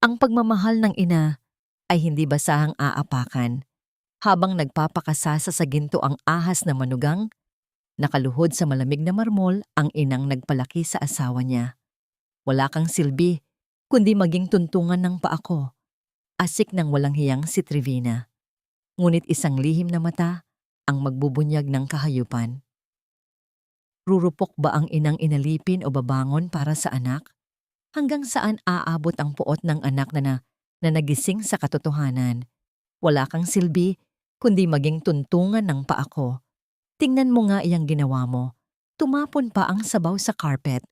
Ang pagmamahal ng ina ay hindi basahang aapakan. Habang nagpapakasasa sa ginto ang ahas na manugang, nakaluhod sa malamig na marmol ang inang nagpalaki sa asawa niya. Wala kang silbi, kundi maging tuntungan ng paa ko. Asik ng walang hiyang si Trevina. Ngunit isang lihim na mata ang magbubunyag ng kahayupan. Rurupok ba ang inang inalipin o babangon para sa anak? Hanggang saan aabot ang puot ng anak na nagising sa katotohanan? Wala kang silbi, kundi maging tuntungan ng paa ko. Tingnan mo nga iyang ginawa mo. Tumapon pa ang sabaw sa carpet.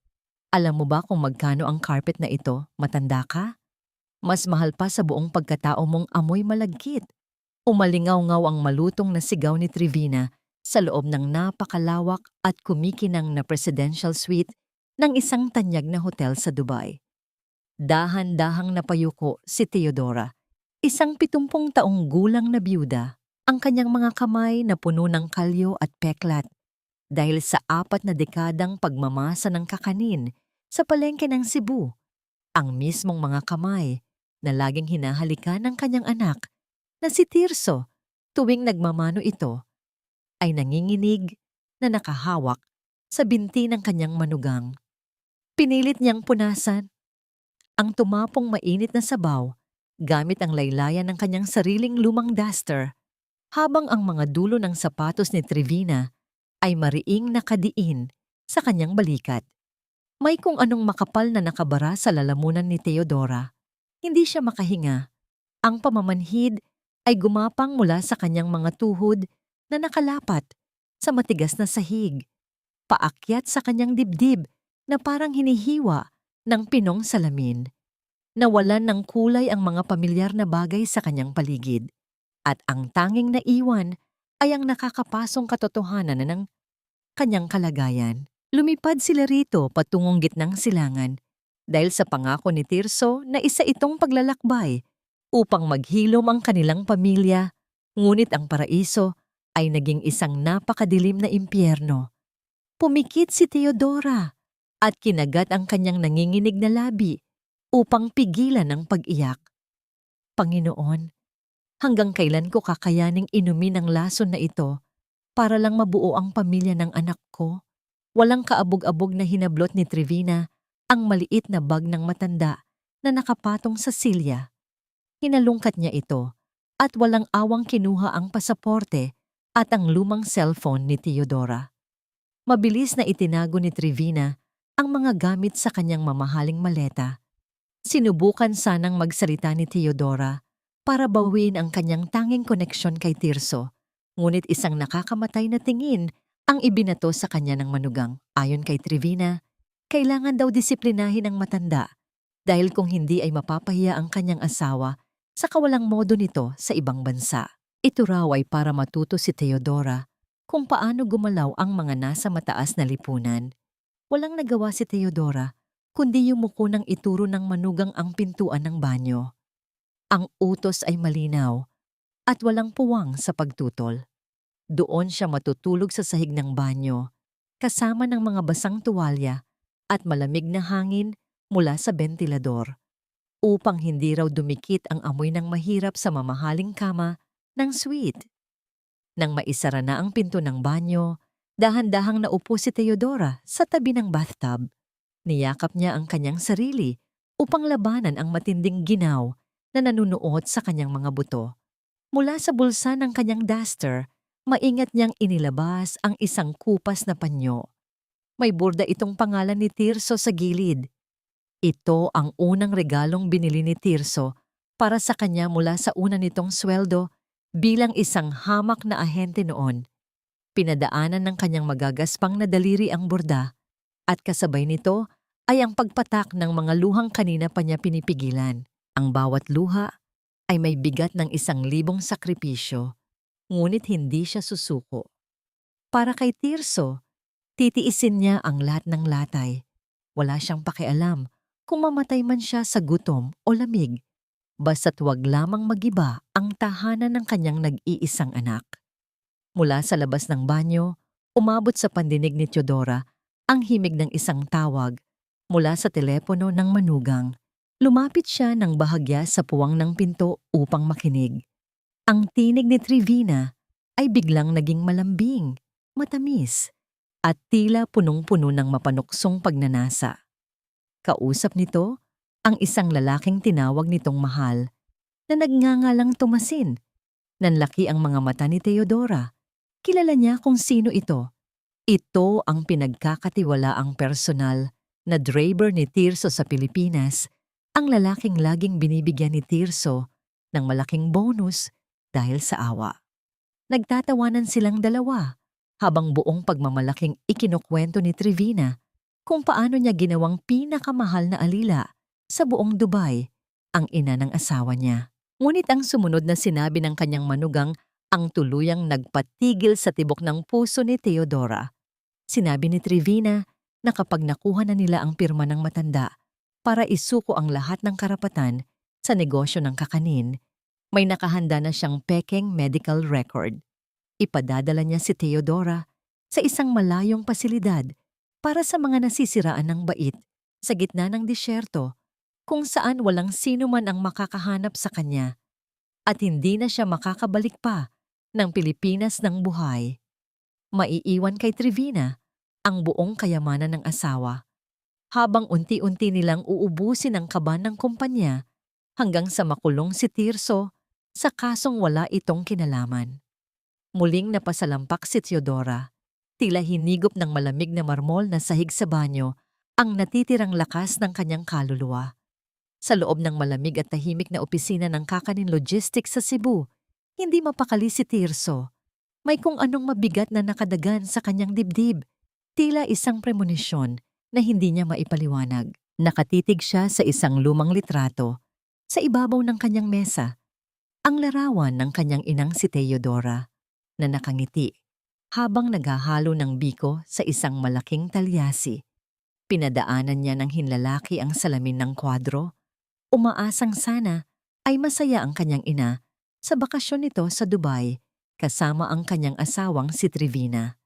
Alam mo ba kung magkano ang carpet na ito, matanda ka? Mas mahal pa sa buong pagkatao mong amoy malagkit. Umalingaw-ngaw ang malutong na sigaw ni Trevina sa loob ng napakalawak at kumikinang na presidential suite ng isang tanyag na hotel sa Dubai. Dahan-dahang napayuko si Theodora, isang 70 taong gulang na byuda, ang kanyang mga kamay na puno ng kalyo at peklat dahil sa 4 na dekadang pagmamasa ng kakanin sa palengke ng Cebu. Ang mismong mga kamay na laging hinahalikan ng kanyang anak na si Tirso tuwing nagmamano ito ay nanginginig na nakahawak sa binti ng kanyang manugang. Pinilit niyang punasan ang tumapong mainit na sabaw gamit ang laylayan ng kanyang sariling lumang duster habang ang mga dulo ng sapatos ni Trevina ay mariing nakadiin sa kanyang balikat. May kung anong makapal na nakabara sa lalamunan ni Theodora. Hindi siya makahinga. Ang pamamanhid ay gumapang mula sa kanyang mga tuhod na nakalapat sa matigas na sahig, paakyat sa kanyang dibdib na parang hinihiwa ng pinong salamin. Nawalan ng kulay ang mga pamilyar na bagay sa kanyang paligid, at ang tanging naiwan ay ang nakakapasong katotohanan ng kanyang kalagayan. Lumipad sila rito patungong gitnang silangan dahil sa pangako ni Tirso na isa itong paglalakbay upang maghilom ang kanilang pamilya, ngunit ang paraiso ay naging isang napakadilim na impyerno. Pumikit si Theodora at kinagat ang kanyang nanginginig na labi upang pigilan ang pag-iyak. Panginoon, hanggang kailan ko kakayaning inumin ang lason na ito para lang mabuo ang pamilya ng anak ko? Walang kaabog-abog na hinablot ni Trevina ang maliit na bag ng matanda na nakapatong sa silya. Hinalungkat niya ito at walang awang kinuha ang pasaporte at ang lumang cellphone ni Theodora. Mabilis na itinago ni Trevina ang mga gamit sa kanyang mamahaling maleta. Sinubukan sanang magsalita ni Theodora para bawiin ang kanyang tanging koneksyon kay Tirso, ngunit isang nakakamatay na tingin ang ibinato sa kanya ng manugang. Ayon kay Trevina, kailangan daw disiplinahin ang matanda dahil kung hindi ay mapapahiya ang kanyang asawa sa kawalang modo nito sa ibang bansa. Ito raw ay para matuto si Theodora kung paano gumalaw ang mga nasa mataas na lipunan. Walang nagawa si Theodora kundi yumuko ng ituro ng manugang ang pintuan ng banyo. Ang utos ay malinaw at walang puwang sa pagtutol. Doon siya matutulog sa sahig ng banyo, kasama ng mga basang tuwalya at malamig na hangin mula sa bentilador, upang hindi raw dumikit ang amoy ng mahirap sa mamahaling kama ng suite. Nang maisara na ang pinto ng banyo, dahan-dahang naupo si Theodora sa tabi ng bathtub. Niyakap niya ang kanyang sarili upang labanan ang matinding ginaw na nanunuot sa kanyang mga buto. Mula sa bulsa ng kanyang duster, maingat niyang inilabas ang isang kupas na panyo. May burda itong pangalan ni Tirso sa gilid. Ito ang unang regalong binili ni Tirso para sa kanya mula sa una nitong sweldo bilang isang hamak na ahente noon. Pinadaanan ng kanyang magagaspang na daliri ang burda at kasabay nito ay ang pagpatak ng mga luhang kanina pa niya pinipigilan. Ang bawat luha ay may bigat ng 1,000 sakripisyo. Ngunit hindi siya susuko. Para kay Tirso, titiisin niya ang lahat ng latay. Wala siyang pakialam kung mamatay man siya sa gutom o lamig, basta't wag lamang magiba ang tahanan ng kanyang nag-iisang anak. Mula sa labas ng banyo, umabot sa pandinig ni Theodora ang himig ng isang tawag mula sa telepono ng manugang. Lumapit siya ng bahagya sa puwang ng pinto upang makinig. Ang tinig ni Trivina ay biglang naging malambing, matamis, at tila punong-puno ng mapanuksong pagnanasa. Kausap nito ang isang lalaking tinawag nitong mahal na nagngangalang Tomasin. Nanlaki ang mga mata ni Theodora. Kilala niya kung sino ito. Ito ang pinagkakatiwalaang personal na driver ni Tirso sa Pilipinas, ang lalaking laging binibigyan ni Tirso ng malaking bonus dahil sa awa. Nagtatawanan silang dalawa habang buong pagmamalaking ikinukwento ni Trivina kung paano niya ginawang pinakamahal na alila sa buong Dubai ang ina ng asawa niya. Ngunit ang sumunod na sinabi ng kanyang manugang ang tuluyang nagpatigil sa tibok ng puso ni Theodora. Sinabi ni Trivina na kapag nakuha na nila ang pirma ng matanda para isuko ang lahat ng karapatan sa negosyo ng kakanin, may nakahanda na siyang pekeng medical record. Ipadadala niya si Theodora sa isang malayong pasilidad para sa mga nasisiraan ng bait sa gitna ng disyerto kung saan walang sino man ang makakahanap sa kanya at hindi na siya makakabalik pa ng Pilipinas ng buhay. Maiiwan kay Trivina ang buong kayamanan ng asawa habang unti-unti nilang uubusin ang kaban ng kumpanya hanggang sa makulong si Tirso sa kasong wala itong kinalaman. Muling napasalampak si Theodora, tila hinigop ng malamig na marmol na sahig sa banyo ang natitirang lakas ng kanyang kaluluwa. Sa loob ng malamig at tahimik na opisina ng Kakanin Logistics sa Cebu, hindi mapakali si Tirso. May kung anong mabigat na nakadagan sa kanyang dibdib, tila isang premonisyon na hindi niya maipaliwanag. Nakatitig siya sa isang lumang litrato sa ibabaw ng kanyang mesa, ang larawan ng kanyang inang si Theodora na nakangiti habang naghahalo ng biko sa isang malaking talyasi. Pinadaanan niya ng hinlalaki ang salamin ng kwadro, umaasang sana ay masaya ang kanyang ina sa bakasyon nito sa Dubai kasama ang kanyang asawang si Trivina.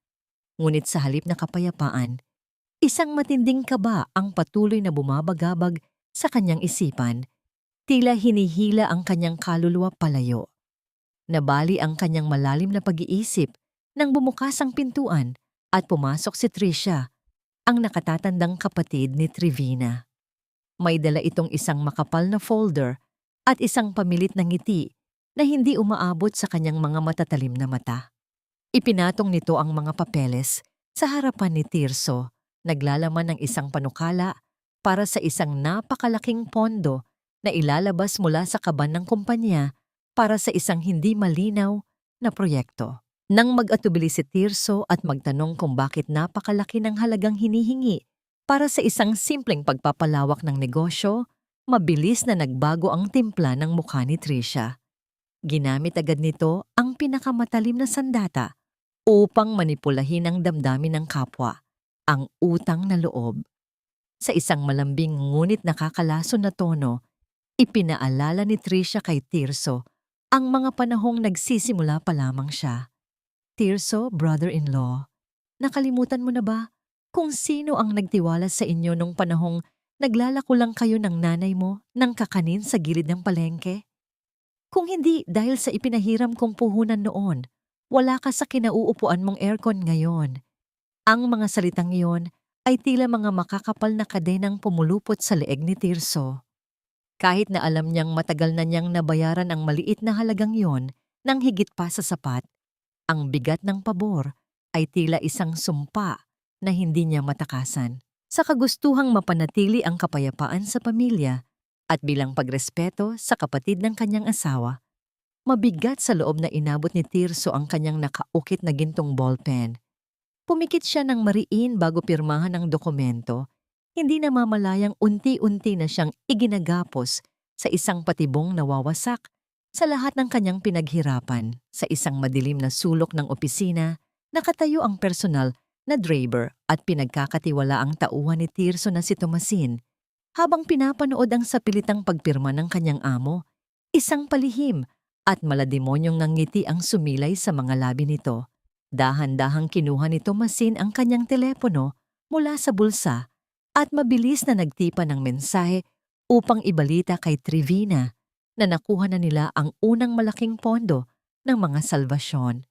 Ngunit sa halip na kapayapaan, isang matinding kaba ang patuloy na bumabagabag sa kanyang isipan, tila hinihila ang kanyang kaluluwa palayo. Nabali ang kanyang malalim na pag-iisip nang bumukas ang pintuan at pumasok si Tricia, ang nakatatandang kapatid ni Trivina. May dala itong isang makapal na folder at isang pamilit na ngiti na hindi umaabot sa kanyang mga matatalim na mata. Ipinatong nito ang mga papeles sa harapan ni Tirso, naglalaman ng isang panukala para sa isang napakalaking pondo na ilalabas mula sa kaban ng kumpanya para sa isang hindi malinaw na proyekto. Nang mag-atubili si Tirso at magtanong kung bakit napakalaki ng halagang hinihingi para sa isang simpleng pagpapalawak ng negosyo, mabilis na nagbago ang timpla ng mukha ni Tricia. Ginamit agad nito ang pinakamatalim na sandata upang manipulahin ang damdamin ng kapwa, ang utang na loob. Sa isang malambing ngunit nakakalason na tono, ipinaalala ni Tricia kay Tirso ang mga panahong nagsisimula pa lamang siya. Tirso, brother-in-law, nakalimutan mo na ba kung sino ang nagtiwala sa inyo nung panahong naglalako lang kayo ng nanay mo ng kakanin sa gilid ng palengke? Kung hindi dahil sa ipinahiram kong puhunan noon, wala ka sa kinauupuan mong aircon ngayon. Ang mga salitang iyon ay tila mga makakapal na kadenang pumulupot sa leeg ni Tirso. Kahit na alam niyang matagal na niyang nabayaran ang maliit na halagang iyon nang higit pa sa sapat, ang bigat ng pabor ay tila isang sumpa na hindi niya matakasan. Sa kagustuhang mapanatili ang kapayapaan sa pamilya at bilang pagrespeto sa kapatid ng kanyang asawa, mabigat sa loob na inabot ni Tirso ang kanyang nakaukit na gintong ballpen. Pumikit siya ng mariin bago pirmahan ang dokumento, hindi namamalayang unti-unti na siyang iginagapos sa isang patibong nawawasak sa lahat ng kanyang pinaghirapan. Sa isang madilim na sulok ng opisina, nakatayo ang personal na driver at pinagkakatiwala ang tauhan ni Tirso na si Tomasin. Habang pinapanood ang sapilitang pagpirma ng kanyang amo, isang palihim at malademonyong ngiti ang sumilay sa mga labi nito. Dahan-dahang kinuha ni Tomasin ang kanyang telepono mula sa bulsa at mabilis na nagtipa ng mensahe upang ibalita kay Trivina na nakuha na nila ang unang malaking pondo ng mga salvasyon.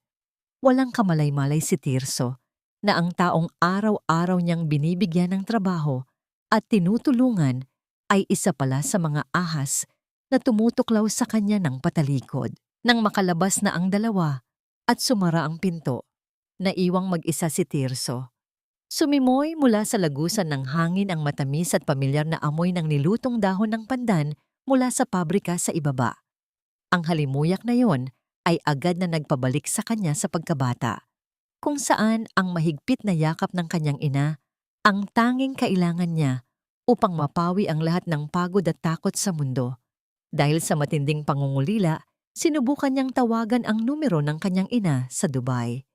Walang kamalay-malay si Tirso na ang taong araw-araw niyang binibigyan ng trabaho at tinutulungan ay isa pala sa mga ahas na tumutuklaw sa kanya ng patalikod. Nang makalabas na ang dalawa at sumara ang pinto, naiwang mag-isa si Tirso. Sumimoy mula sa lagusan ng hangin ang matamis at pamilyar na amoy ng nilutong dahon ng pandan mula sa pabrika sa ibaba. Ang halimuyak na yon ay agad na nagpabalik sa kanya sa pagkabata, kung saan ang mahigpit na yakap ng kanyang ina ang tanging kailangan niya upang mapawi ang lahat ng pagod at takot sa mundo. Dahil sa matinding pangungulila, sinubukan niyang tawagan ang numero ng kanyang ina sa Dubai.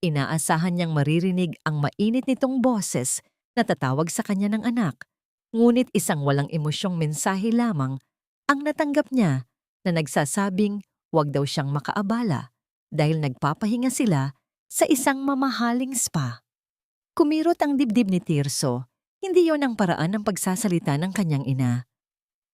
Inaasahan niyang maririnig ang mainit nitong boses na tatawag sa kanya ng anak, ngunit isang walang emosyong mensahe lamang ang natanggap niya na nagsasabing huwag daw siyang makaabala dahil nagpapahinga sila sa isang mamahaling spa. Kumirot ang dibdib ni Tirso, hindi yon ang paraan ng pagsasalita ng kanyang ina.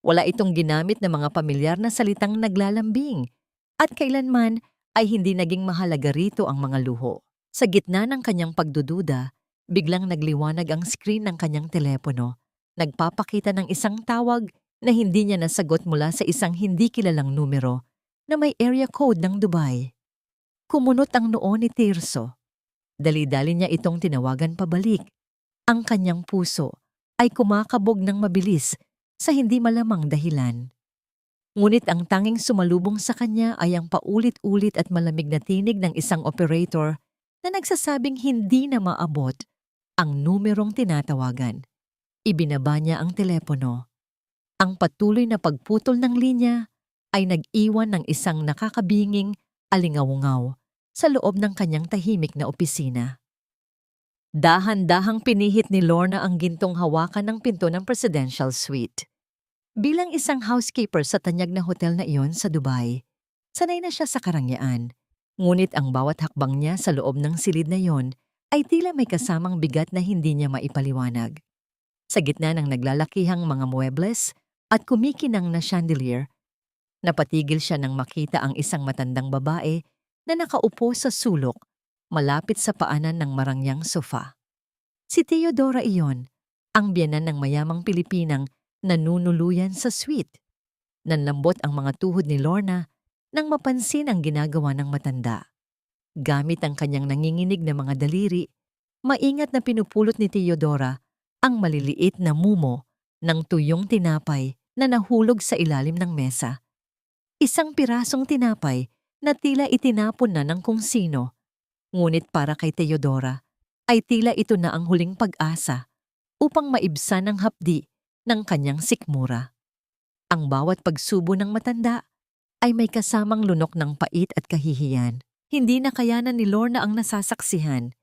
Wala itong ginamit na mga pamilyar na salitang naglalambing at kailanman ay hindi naging mahalaga rito ang mga luho. Sa gitna ng kanyang pagdududa, biglang nagliwanag ang screen ng kanyang telepono. Nagpapakita ng isang tawag na hindi niya nasagot mula sa isang hindi kilalang numero na may area code ng Dubai. Kumunot ang noo ni Tirso. Dali-dali niya itong tinawagan pabalik. Ang kanyang puso ay kumakabog ng mabilis sa hindi malamang dahilan. Ngunit ang tanging sumalubong sa kanya ay ang paulit-ulit at malamig na tinig ng isang operator na nagsasabing hindi na maabot ang numerong tinatawagan. Ibinaba niya ang telepono. Ang patuloy na pagputol ng linya ay nag-iwan ng isang nakakabinging alingaw-ngaw sa loob ng kanyang tahimik na opisina. Dahan-dahang pinihit ni Lorna ang gintong hawakan ng pinto ng presidential suite. Bilang isang housekeeper sa tanyag na hotel na iyon sa Dubai, sanay na siya sa karangyaan. Ngunit ang bawat hakbang niya sa loob ng silid na iyon ay tila may kasamang bigat na hindi niya maipaliwanag. Sa gitna ng naglalakihang mga muebles at kumikinang na chandelier, napatigil siya nang makita ang isang matandang babae na nakaupo sa sulok malapit sa paanan ng marangyang sofa. Si Teodora iyon, ang biyenan ng mayamang Pilipinang nanunuluyan sa suite. Nanlambot ang mga tuhod ni Lorna nang mapansin ang ginagawa ng matanda. Gamit ang kanyang nanginginig na mga daliri, maingat na pinupulot ni Teodora ang maliliit na mumo ng tuyong tinapay na nahulog sa ilalim ng mesa. Isang pirasong tinapay na tila itinapon na ng kung sino. Ngunit para kay Teodora ay tila ito na ang huling pag-asa upang maibsan ang hapdi ng kanyang sikmura. Ang bawat pagsubo ng matanda ay may kasamang lunok ng pait at kahihiyan. Hindi na kayanan ni Lorna ang nasasaksihan.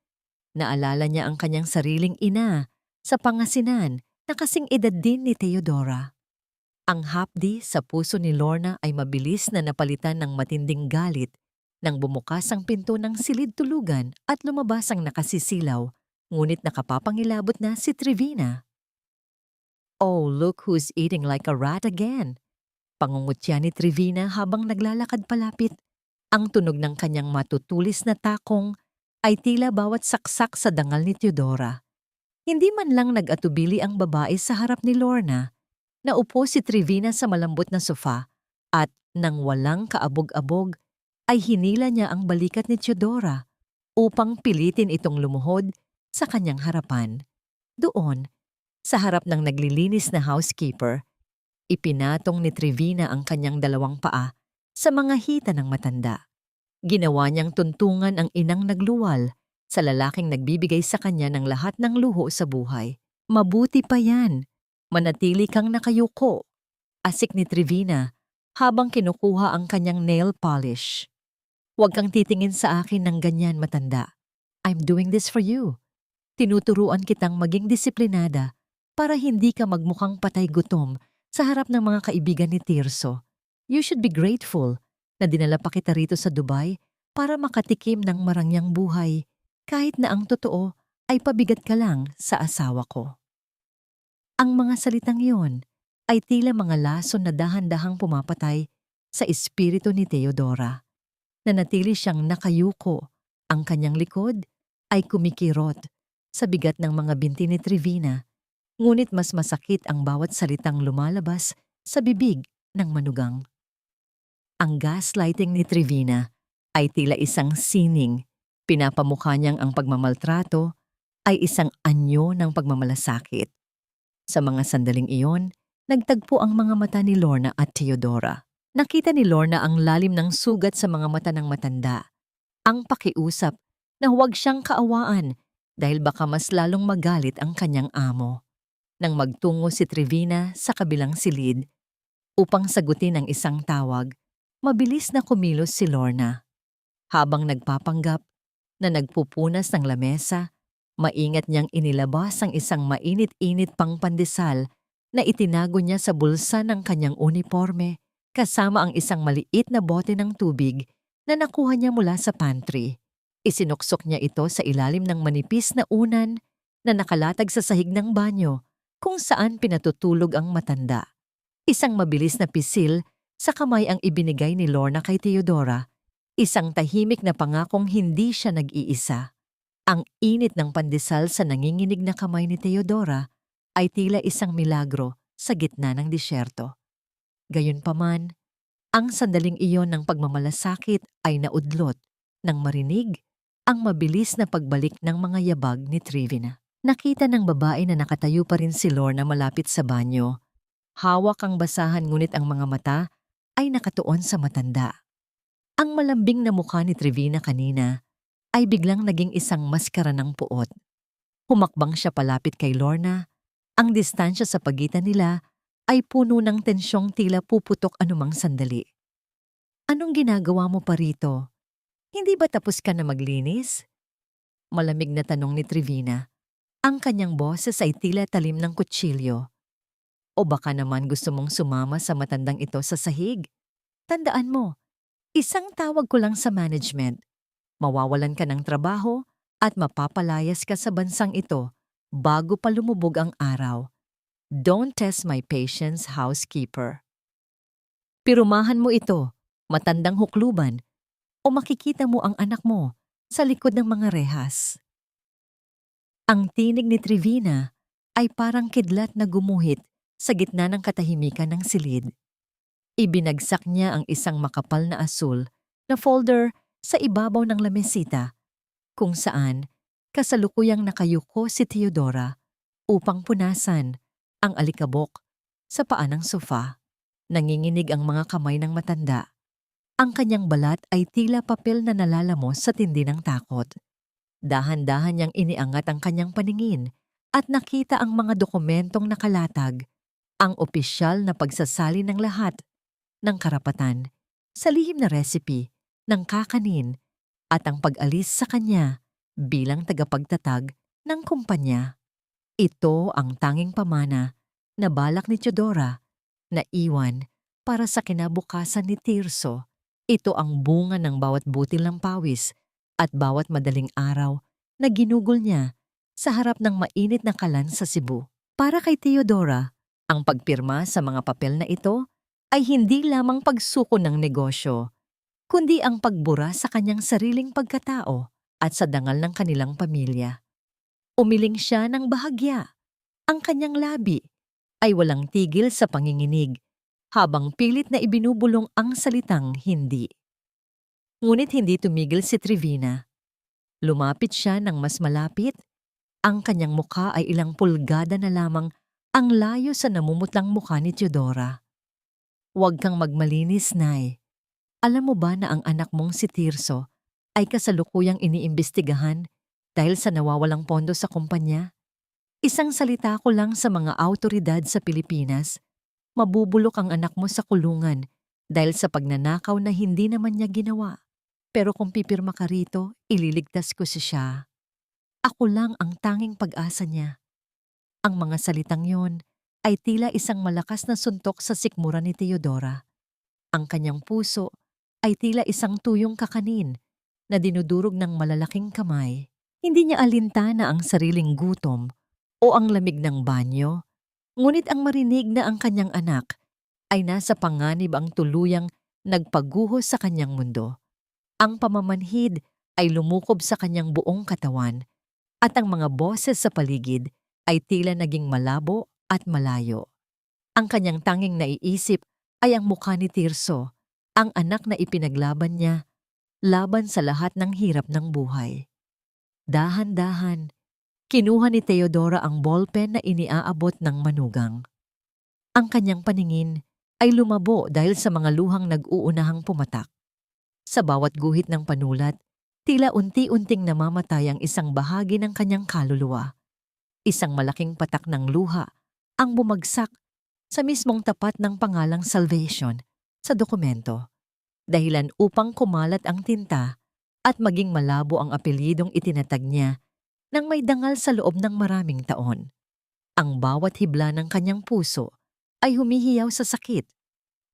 Naalala niya ang kanyang sariling ina sa Pangasinan na kasing edad din ni Teodora. Ang hapdi sa puso ni Lorna ay mabilis na napalitan ng matinding galit nang bumukas ang pinto ng silid tulugan at lumabas ang nakasisilaw, ngunit nakapapangilabot na si Trivina. "Oh, look who's eating like a rat again," pangungutya ni Trivina habang naglalakad palapit. Ang tunog ng kanyang matutulis na takong ay tila bawat saksak sa dangal ni Teodora. Hindi man lang nag-atubili ang babae sa harap ni Lorna. Naupo si Trivina sa malambot na sofa at nang walang kaabog-abog ay hinila niya ang balikat ni Teodora upang pilitin itong lumuhod sa kanyang harapan. Doon, sa harap ng naglilinis na housekeeper, ipinatong ni Trivina ang kanyang dalawang paa sa mga hita ng matanda. Ginawa niyang tuntungan ang inang nagluwal sa lalaking nagbibigay sa kanya ng lahat ng luho sa buhay. "Mabuti pa yan. Manatili kang nakayuko," asik ni Trivina habang kinukuha ang kanyang nail polish. "Huwag kang titingin sa akin ng ganyan, matanda. I'm doing this for you. Tinuturuan kitang maging disiplinada para hindi ka magmukhang patay gutom sa harap ng mga kaibigan ni Tirso. You should be grateful na dinala pa kita rito sa Dubai para makatikim ng marangyang buhay, kahit na ang totoo ay pabigat ka lang sa asawa ko." Ang mga salitang iyon ay tila mga lason na dahan-dahang pumapatay sa espiritu ni Theodora. Nanatili siyang nakayuko, ang kanyang likod ay kumikirot sa bigat ng mga binti ni Trevina, ngunit mas masakit ang bawat salitang lumalabas sa bibig ng manugang. Ang gaslighting ni Trevina ay tila isang sining. Pinapamukha niyang ang pagmamaltrato ay isang anyo ng pagmamalasakit. Sa mga sandaling iyon, nagtagpo ang mga mata ni Lorna at Theodora. Nakita ni Lorna ang lalim ng sugat sa mga mata ng matanda. Ang pakiusap na huwag siyang kaawaan dahil baka mas lalong magalit ang kanyang amo. Nang magtungo si Trevina sa kabilang silid upang sagutin ang isang tawag, mabilis na kumilos si Lorna. Habang nagpapanggap na nagpupunas ng lamesa, maingat niyang inilabas ang isang mainit-init pang pandesal na itinago niya sa bulsa ng kanyang uniforme kasama ang isang maliit na bote ng tubig na nakuha niya mula sa pantry. Isinuksok niya ito sa ilalim ng manipis na unan na nakalatag sa sahig ng banyo kung saan pinatutulog ang matanda. Isang mabilis na pisil sa kamay ang ibinigay ni Lorna kay Theodora, isang tahimik na pangakong hindi siya nag-iisa. Ang init ng pandesal sa nanginginig na kamay ni Theodora ay tila isang milagro sa gitna ng disyerto. Gayunpaman, ang sandaling iyon ng pagmamalasakit ay naudlot nang marinig ang mabilis na pagbalik ng mga yabag ni Trevina. Nakita ng babae na nakatayo pa rin si Lorna malapit sa banyo. Hawak ang basahan ngunit ang mga mata ay nakatuon sa matanda. Ang malambing na mukha ni Trevina kanina ay biglang naging isang maskara ng puot. Humakbang siya palapit kay Lorna. Ang distansya sa pagitan nila ay puno ng tensyong tila puputok anumang sandali. Anong ginagawa mo pa rito? Hindi ba tapos ka na maglinis? Malamig na tanong ni Trevina. Ang kanyang boses ay tila talim ng kutsilyo. O baka naman gusto mong sumama sa matandang ito sa sahig? Tandaan mo, isang tawag ko lang sa management. Mawawalan ka ng trabaho at mapapalayas ka sa bansang ito bago pa lumubog ang araw. Don't test my patience, housekeeper. Pirumahan mo ito, matandang hukluban, o makikita mo ang anak mo sa likod ng mga rehas. Ang tinig ni Trevina ay parang kidlat na gumuhit sa gitna ng katahimikan ng silid. Ibinagsak niya ang isang makapal na asul na folder sa ibabaw ng lamesita kung saan kasalukuyang nakayuko si Theodora upang punasan ang alikabok sa paa ng sofa. Nanginginig ang mga kamay ng matanda. Ang kanyang balat ay tila papel na nalalamos sa tindi ng takot. Dahan-dahan niyang iniangat ang kanyang paningin at nakita ang mga dokumentong nakalatag, ang opisyal na pagsasali ng lahat ng karapatan sa lihim na recipe ng kakanin at ang pag-alis sa kanya bilang tagapagtatag ng kumpanya. Ito ang tanging pamana na balak ni Theodora na iwan para sa kinabukasan ni Tirso. Ito ang bunga ng bawat butil ng pawis at bawat madaling araw na ginugol niya sa harap ng mainit na kalan sa Cebu. Para kay Theodora, ang pagpirma sa mga papel na ito ay hindi lamang pagsuko ng negosyo, kundi ang pagbura sa kanyang sariling pagkatao at sa dangal ng kanilang pamilya. Umiling siya ng bahagya. Ang kanyang labi ay walang tigil sa panginginig habang pilit na ibinubulong ang salitang hindi. Ngunit hindi tumigil si Trevina. Lumapit siya ng mas malapit. Ang kanyang mukha ay ilang pulgada na lamang ang layo sa namumutlang mukha ni Theodora. Huwag kang magmalinis, Nay. Alam mo ba na ang anak mong si Tirso ay kasalukuyang iniimbestigahan dahil sa nawawalang pondo sa kumpanya? Isang salita ko lang sa mga awtoridad sa Pilipinas, mabubulok ang anak mo sa kulungan dahil sa pagnanakaw na hindi naman niya ginawa. Pero kung pipirma ka rito, ililigtas ko siya. Ako lang ang tanging pag-asa niya. Ang mga salitang yon ay tila isang malakas na suntok sa sikmura ni Theodora. Ang kanyang puso ay tila isang tuyong kakanin na dinudurog ng malalaking kamay. Hindi niya alintana ang sariling gutom o ang lamig ng banyo. Ngunit ang marinig na ang kanyang anak ay nasa panganib ang tuluyang nagpaguho sa kanyang mundo. Ang pamamanhid ay lumukob sa kanyang buong katawan at ang mga boses sa paligid ay tila naging malabo at malayo. Ang kanyang tanging naiisip ay ang mukha ni Tirso, ang anak na ipinaglaban niya laban sa lahat ng hirap ng buhay. Dahan-dahan, kinuha ni Teodora ang ballpen na iniaabot ng manugang. Ang kanyang paningin ay lumabo dahil sa mga luhang nag-uunahang pumatak. Sa bawat guhit ng panulat, tila unti-unting namamatay ang isang bahagi ng kanyang kaluluwa. Isang malaking patak ng luha ang bumagsak sa mismong tapat ng pangalang Salvation sa dokumento, dahilan upang kumalat ang tinta at maging malabo ang apelyidong itinatag niya nang may dangal sa loob ng maraming taon. Ang bawat hibla ng kanyang puso ay humihiyaw sa sakit,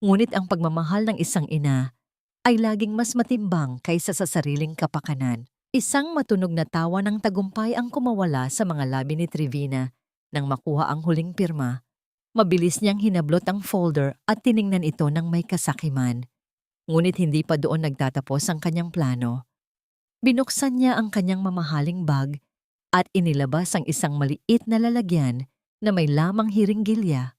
ngunit ang pagmamahal ng isang ina ay laging mas matimbang kaysa sa sariling kapakanan. Isang matunog na tawa ng tagumpay ang kumawala sa mga labi ni Trevina nang makuha ang huling pirma. Mabilis niyang hinablot ang folder at tiningnan ito ng may kasakiman. Ngunit hindi pa doon nagtatapos ang kanyang plano. Binuksan niya ang kanyang mamahaling bag at inilabas ang isang maliit na lalagyan na may lamang hiringgilya.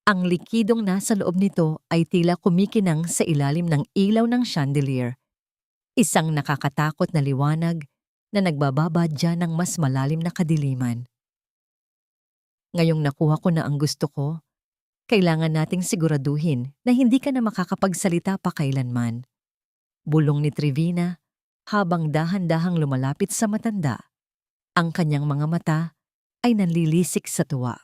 Ang likidong nasa loob nito ay tila kumikinang sa ilalim ng ilaw ng chandelier. Isang nakakatakot na liwanag na nagbababadya ng mas malalim na kadiliman. Ngayong nakuha ko na ang gusto ko, kailangan nating siguraduhin na hindi ka na makakapagsalita pa kailanman. Bulong ni Trevina habang dahan-dahang lumalapit sa matanda. Ang kanyang mga mata ay nanlilisik sa tuwa.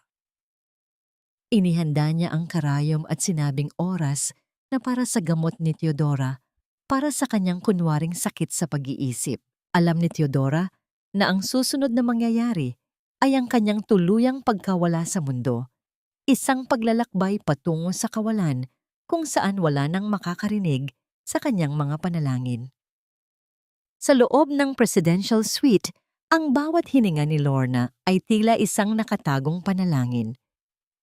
Inihanda niya ang karayom at sinabing oras na para sa gamot ni Teodora para sa kanyang kunwaring sakit sa pag-iisip. Alam ni Teodora na ang susunod na mangyayari ay ang kanyang tuluyang pagkawala sa mundo. Isang paglalakbay patungo sa kawalan kung saan wala nang makakarinig sa kanyang mga panalangin. Sa loob ng presidential suite, ang bawat hininga ni Lorna ay tila isang nakatagong panalangin,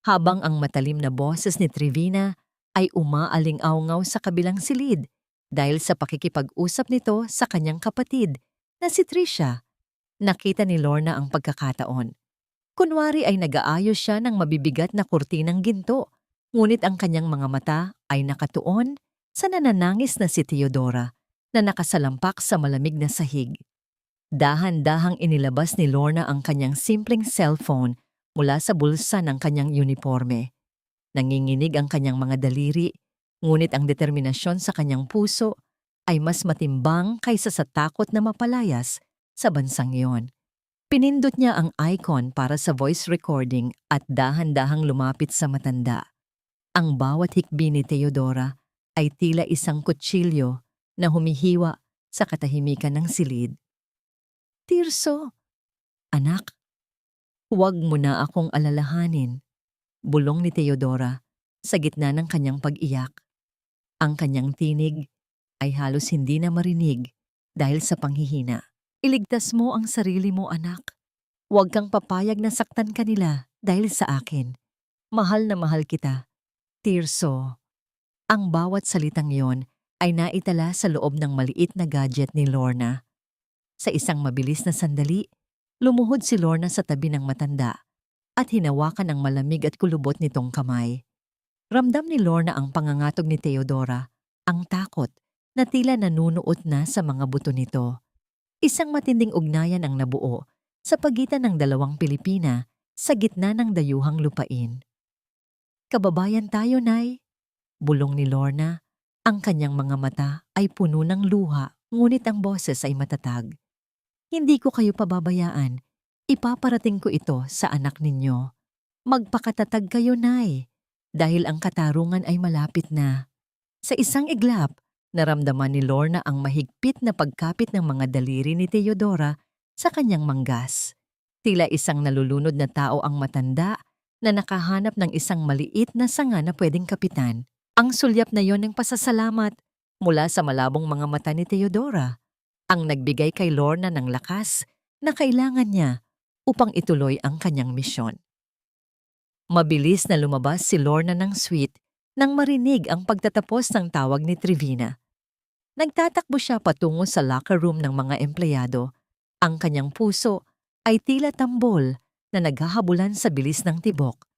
habang ang matalim na boses ni Trevina ay umaaling-awngaw sa kabilang silid dahil sa pakikipag-usap nito sa kanyang kapatid na si Tricia. Nakita ni Lorna ang pagkakataon. Kunwari ay nag-aayos siya ng mabibigat na kurtinang ginto, ngunit ang kanyang mga mata ay nakatuon sa nananangis na si Teodora na nakasalampak sa malamig na sahig. Dahan-dahang inilabas ni Lorna ang kanyang simpleng cellphone mula sa bulsa ng kanyang uniforme. Nanginginig ang kanyang mga daliri, ngunit ang determinasyon sa kanyang puso ay mas matimbang kaysa sa takot na mapalayas sa bansang iyon. Pinindot niya ang icon para sa voice recording at dahan-dahang lumapit sa matanda. Ang bawat hikbi ni Teodora ay tila isang kutsilyo na humihiwa sa katahimikan ng silid. Tirso, anak, huwag mo na akong alalahanin, bulong ni Teodora sa gitna ng kanyang pag-iyak. Ang kanyang tinig ay halos hindi na marinig dahil sa panghihina. Iligtas mo ang sarili mo, anak. Huwag kang papayag na saktan ka nila dahil sa akin. Mahal na mahal kita. Tirso. Ang bawat salitang yon ay naitala sa loob ng maliit na gadget ni Lorna. Sa isang mabilis na sandali, lumuhod si Lorna sa tabi ng matanda at hinawakan ang malamig at kulubot nitong kamay. Ramdam ni Lorna ang pangangatog ni Teodora, ang takot na tila nanunuot na sa mga buto nito. Isang matinding ugnayan ang nabuo sa pagitan ng dalawang Pilipina sa gitna ng dayuhang lupain. Kababayan tayo, Nay, bulong ni Lorna. Ang kanyang mga mata ay puno ng luha, ngunit ang boses ay matatag. Hindi ko kayo pababayaan. Ipaparating ko ito sa anak ninyo. Magpakatatag kayo, Nay, dahil ang katarungan ay malapit na. Sa isang iglap, naramdaman ni Lorna ang mahigpit na pagkapit ng mga daliri ni Teodora sa kanyang manggas. Tila isang nalulunod na tao ang matanda na nakahanap ng isang maliit na sanga na pwedeng kapitan. Ang sulyap na yon ng pasasalamat mula sa malabong mga mata ni Teodora, ang nagbigay kay Lorna ng lakas na kailangan niya upang ituloy ang kanyang misyon. Mabilis na lumabas si Lorna ng suite nang marinig ang pagtatapos ng tawag ni Trevina. Nagtatakbo siya patungo sa locker room ng mga empleyado. Ang kanyang puso ay tila tambol na naghahabulan sa bilis ng tibok.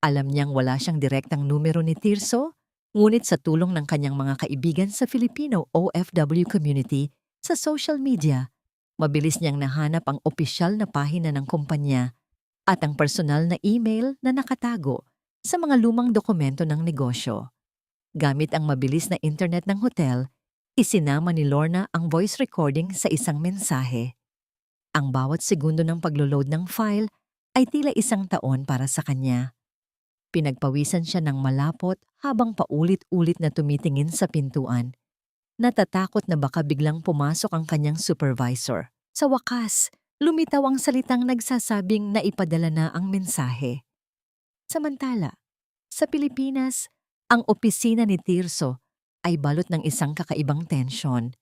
Alam niyang wala siyang direktang numero ni Tirso, ngunit sa tulong ng kanyang mga kaibigan sa Filipino OFW community sa social media, mabilis niyang nahanap ang opisyal na pahina ng kumpanya at ang personal na email na nakatago sa mga lumang dokumento ng negosyo. Gamit ang mabilis na internet ng hotel, isinama ni Lorna ang voice recording sa isang mensahe. Ang bawat segundo ng paglo-load ng file ay tila isang taon para sa kanya. Pinagpawisan siya ng malapot habang paulit-ulit na tumitingin sa pintuan. Natatakot na baka biglang pumasok ang kanyang supervisor. Sa wakas, lumitaw ang salitang nagsasabing na ipadala na ang mensahe. Samantala, sa Pilipinas, ang opisina ni Tirso ay balot ng isang kakaibang tensyon.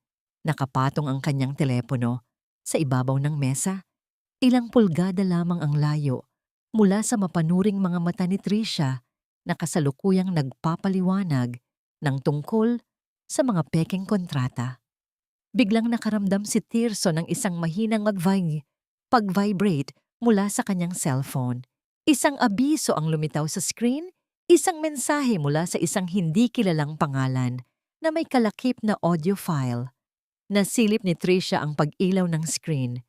Nakapatong ang kanyang telepono sa ibabaw ng mesa. Ilang pulgada lamang ang layo mula sa mapanuring mga mata ni Tricia na kasalukuyang nagpapaliwanag ng tungkol sa mga pekeng kontrata. Biglang nakaramdam si Tirso ng isang mahinang pag-vibrate mula sa kanyang cellphone. Isang abiso ang lumitaw sa screen, isang mensahe mula sa isang hindi kilalang pangalan na may kalakip na audio file. Nasilip ni Tricia ang pag-ilaw ng screen.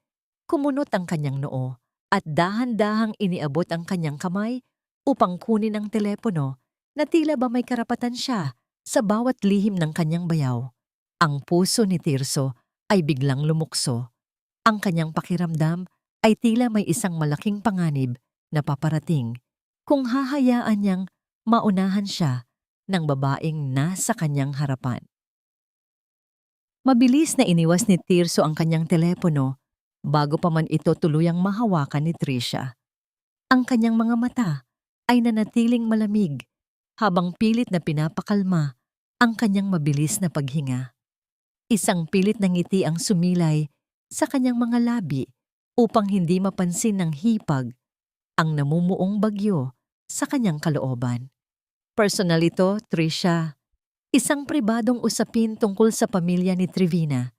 Kumunot ang kanyang noo at dahan-dahang iniabot ang kanyang kamay upang kunin ang telepono na tila ba may karapatan siya sa bawat lihim ng kanyang bayaw. Ang puso ni Tirso ay biglang lumukso. Ang kanyang pakiramdam ay tila may isang malaking panganib na paparating kung hahayaan niyang maunahan siya ng babaeng nasa kanyang harapan. Mabilis na iniwas ni Tirso ang kanyang telepono bago pa man ito tuluyang mahawakan ni Tricia. Ang kanyang mga mata ay nanatiling malamig habang pilit na pinapakalma ang kanyang mabilis na paghinga. Isang pilit na ngiti ang sumilay sa kanyang mga labi upang hindi mapansin ng hipag ang namumuong bagyo sa kanyang kalooban. Personal ito, Tricia. Isang pribadong usapin tungkol sa pamilya ni Trevina.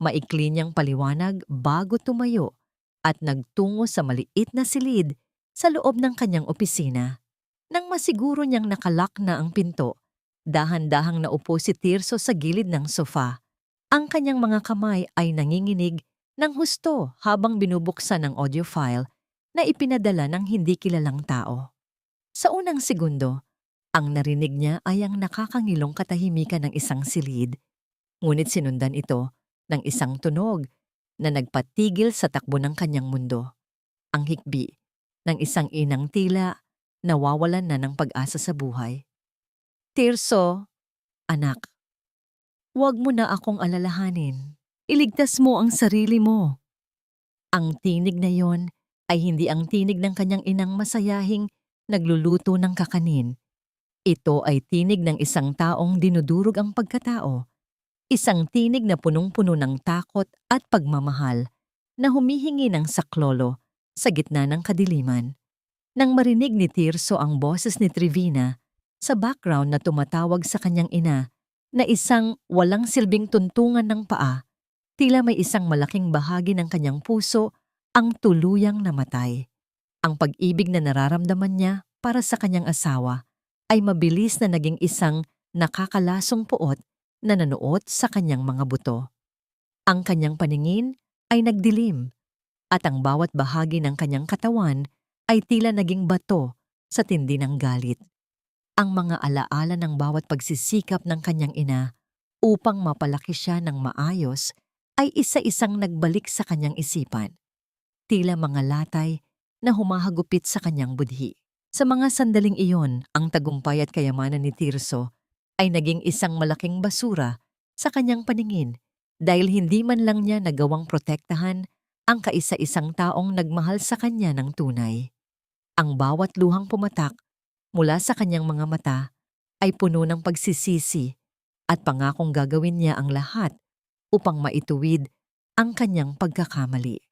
Maikli niyang paliwanag bago tumayo at nagtungo sa maliit na silid sa loob ng kanyang opisina. Nang masiguro niyang nakalak na ang pinto, dahan-dahang naupo si Tirso sa gilid ng sofa. Ang kanyang mga kamay ay nanginginig ng husto habang binubuksan ang audio file na ipinadala ng hindi kilalang tao. Sa unang segundo, ang narinig niya ay ang nakakangilong katahimikan ng isang silid, ngunit sinundan ito ng isang tunog na nagpatigil sa takbo ng kanyang mundo. Ang hikbi ng isang inang tila nawawalan na ng pag-asa sa buhay. Tirso, anak, huwag mo na akong alalahanin. Iligtas mo ang sarili mo. Ang tinig na yon ay hindi ang tinig ng kanyang inang masayahing nagluluto ng kakanin. Ito ay tinig ng isang taong dinudurog ang pagkatao. Isang tinig na punong-puno ng takot at pagmamahal na humihingi ng saklolo sa gitna ng kadiliman. Nang marinig ni Tirso ang boses ni Trevina sa background na tumatawag sa kanyang ina na isang walang silbing tuntungan ng paa, tila may isang malaking bahagi ng kanyang puso ang tuluyang namatay. Ang pag-ibig na nararamdaman niya para sa kanyang asawa ay mabilis na naging isang nakakalasong puot na nanuot sa kanyang mga buto. Ang kanyang paningin ay nagdilim at ang bawat bahagi ng kanyang katawan ay tila naging bato sa tindi ng galit. Ang mga alaala ng bawat pagsisikap ng kanyang ina upang mapalaki siya ng maayos ay isa-isang nagbalik sa kanyang isipan. Tila mga latay na humahagupit sa kanyang budhi. Sa mga sandaling iyon, ang tagumpay at kayamanan ni Tirso ay naging isang malaking basura sa kanyang paningin dahil hindi man lang niya nagawang protektahan ang kaisa-isang taong nagmahal sa kanya ng tunay. Ang bawat luhang pumatak mula sa kanyang mga mata ay puno ng pagsisisi at pangakong gagawin niya ang lahat upang maituwid ang kanyang pagkakamali.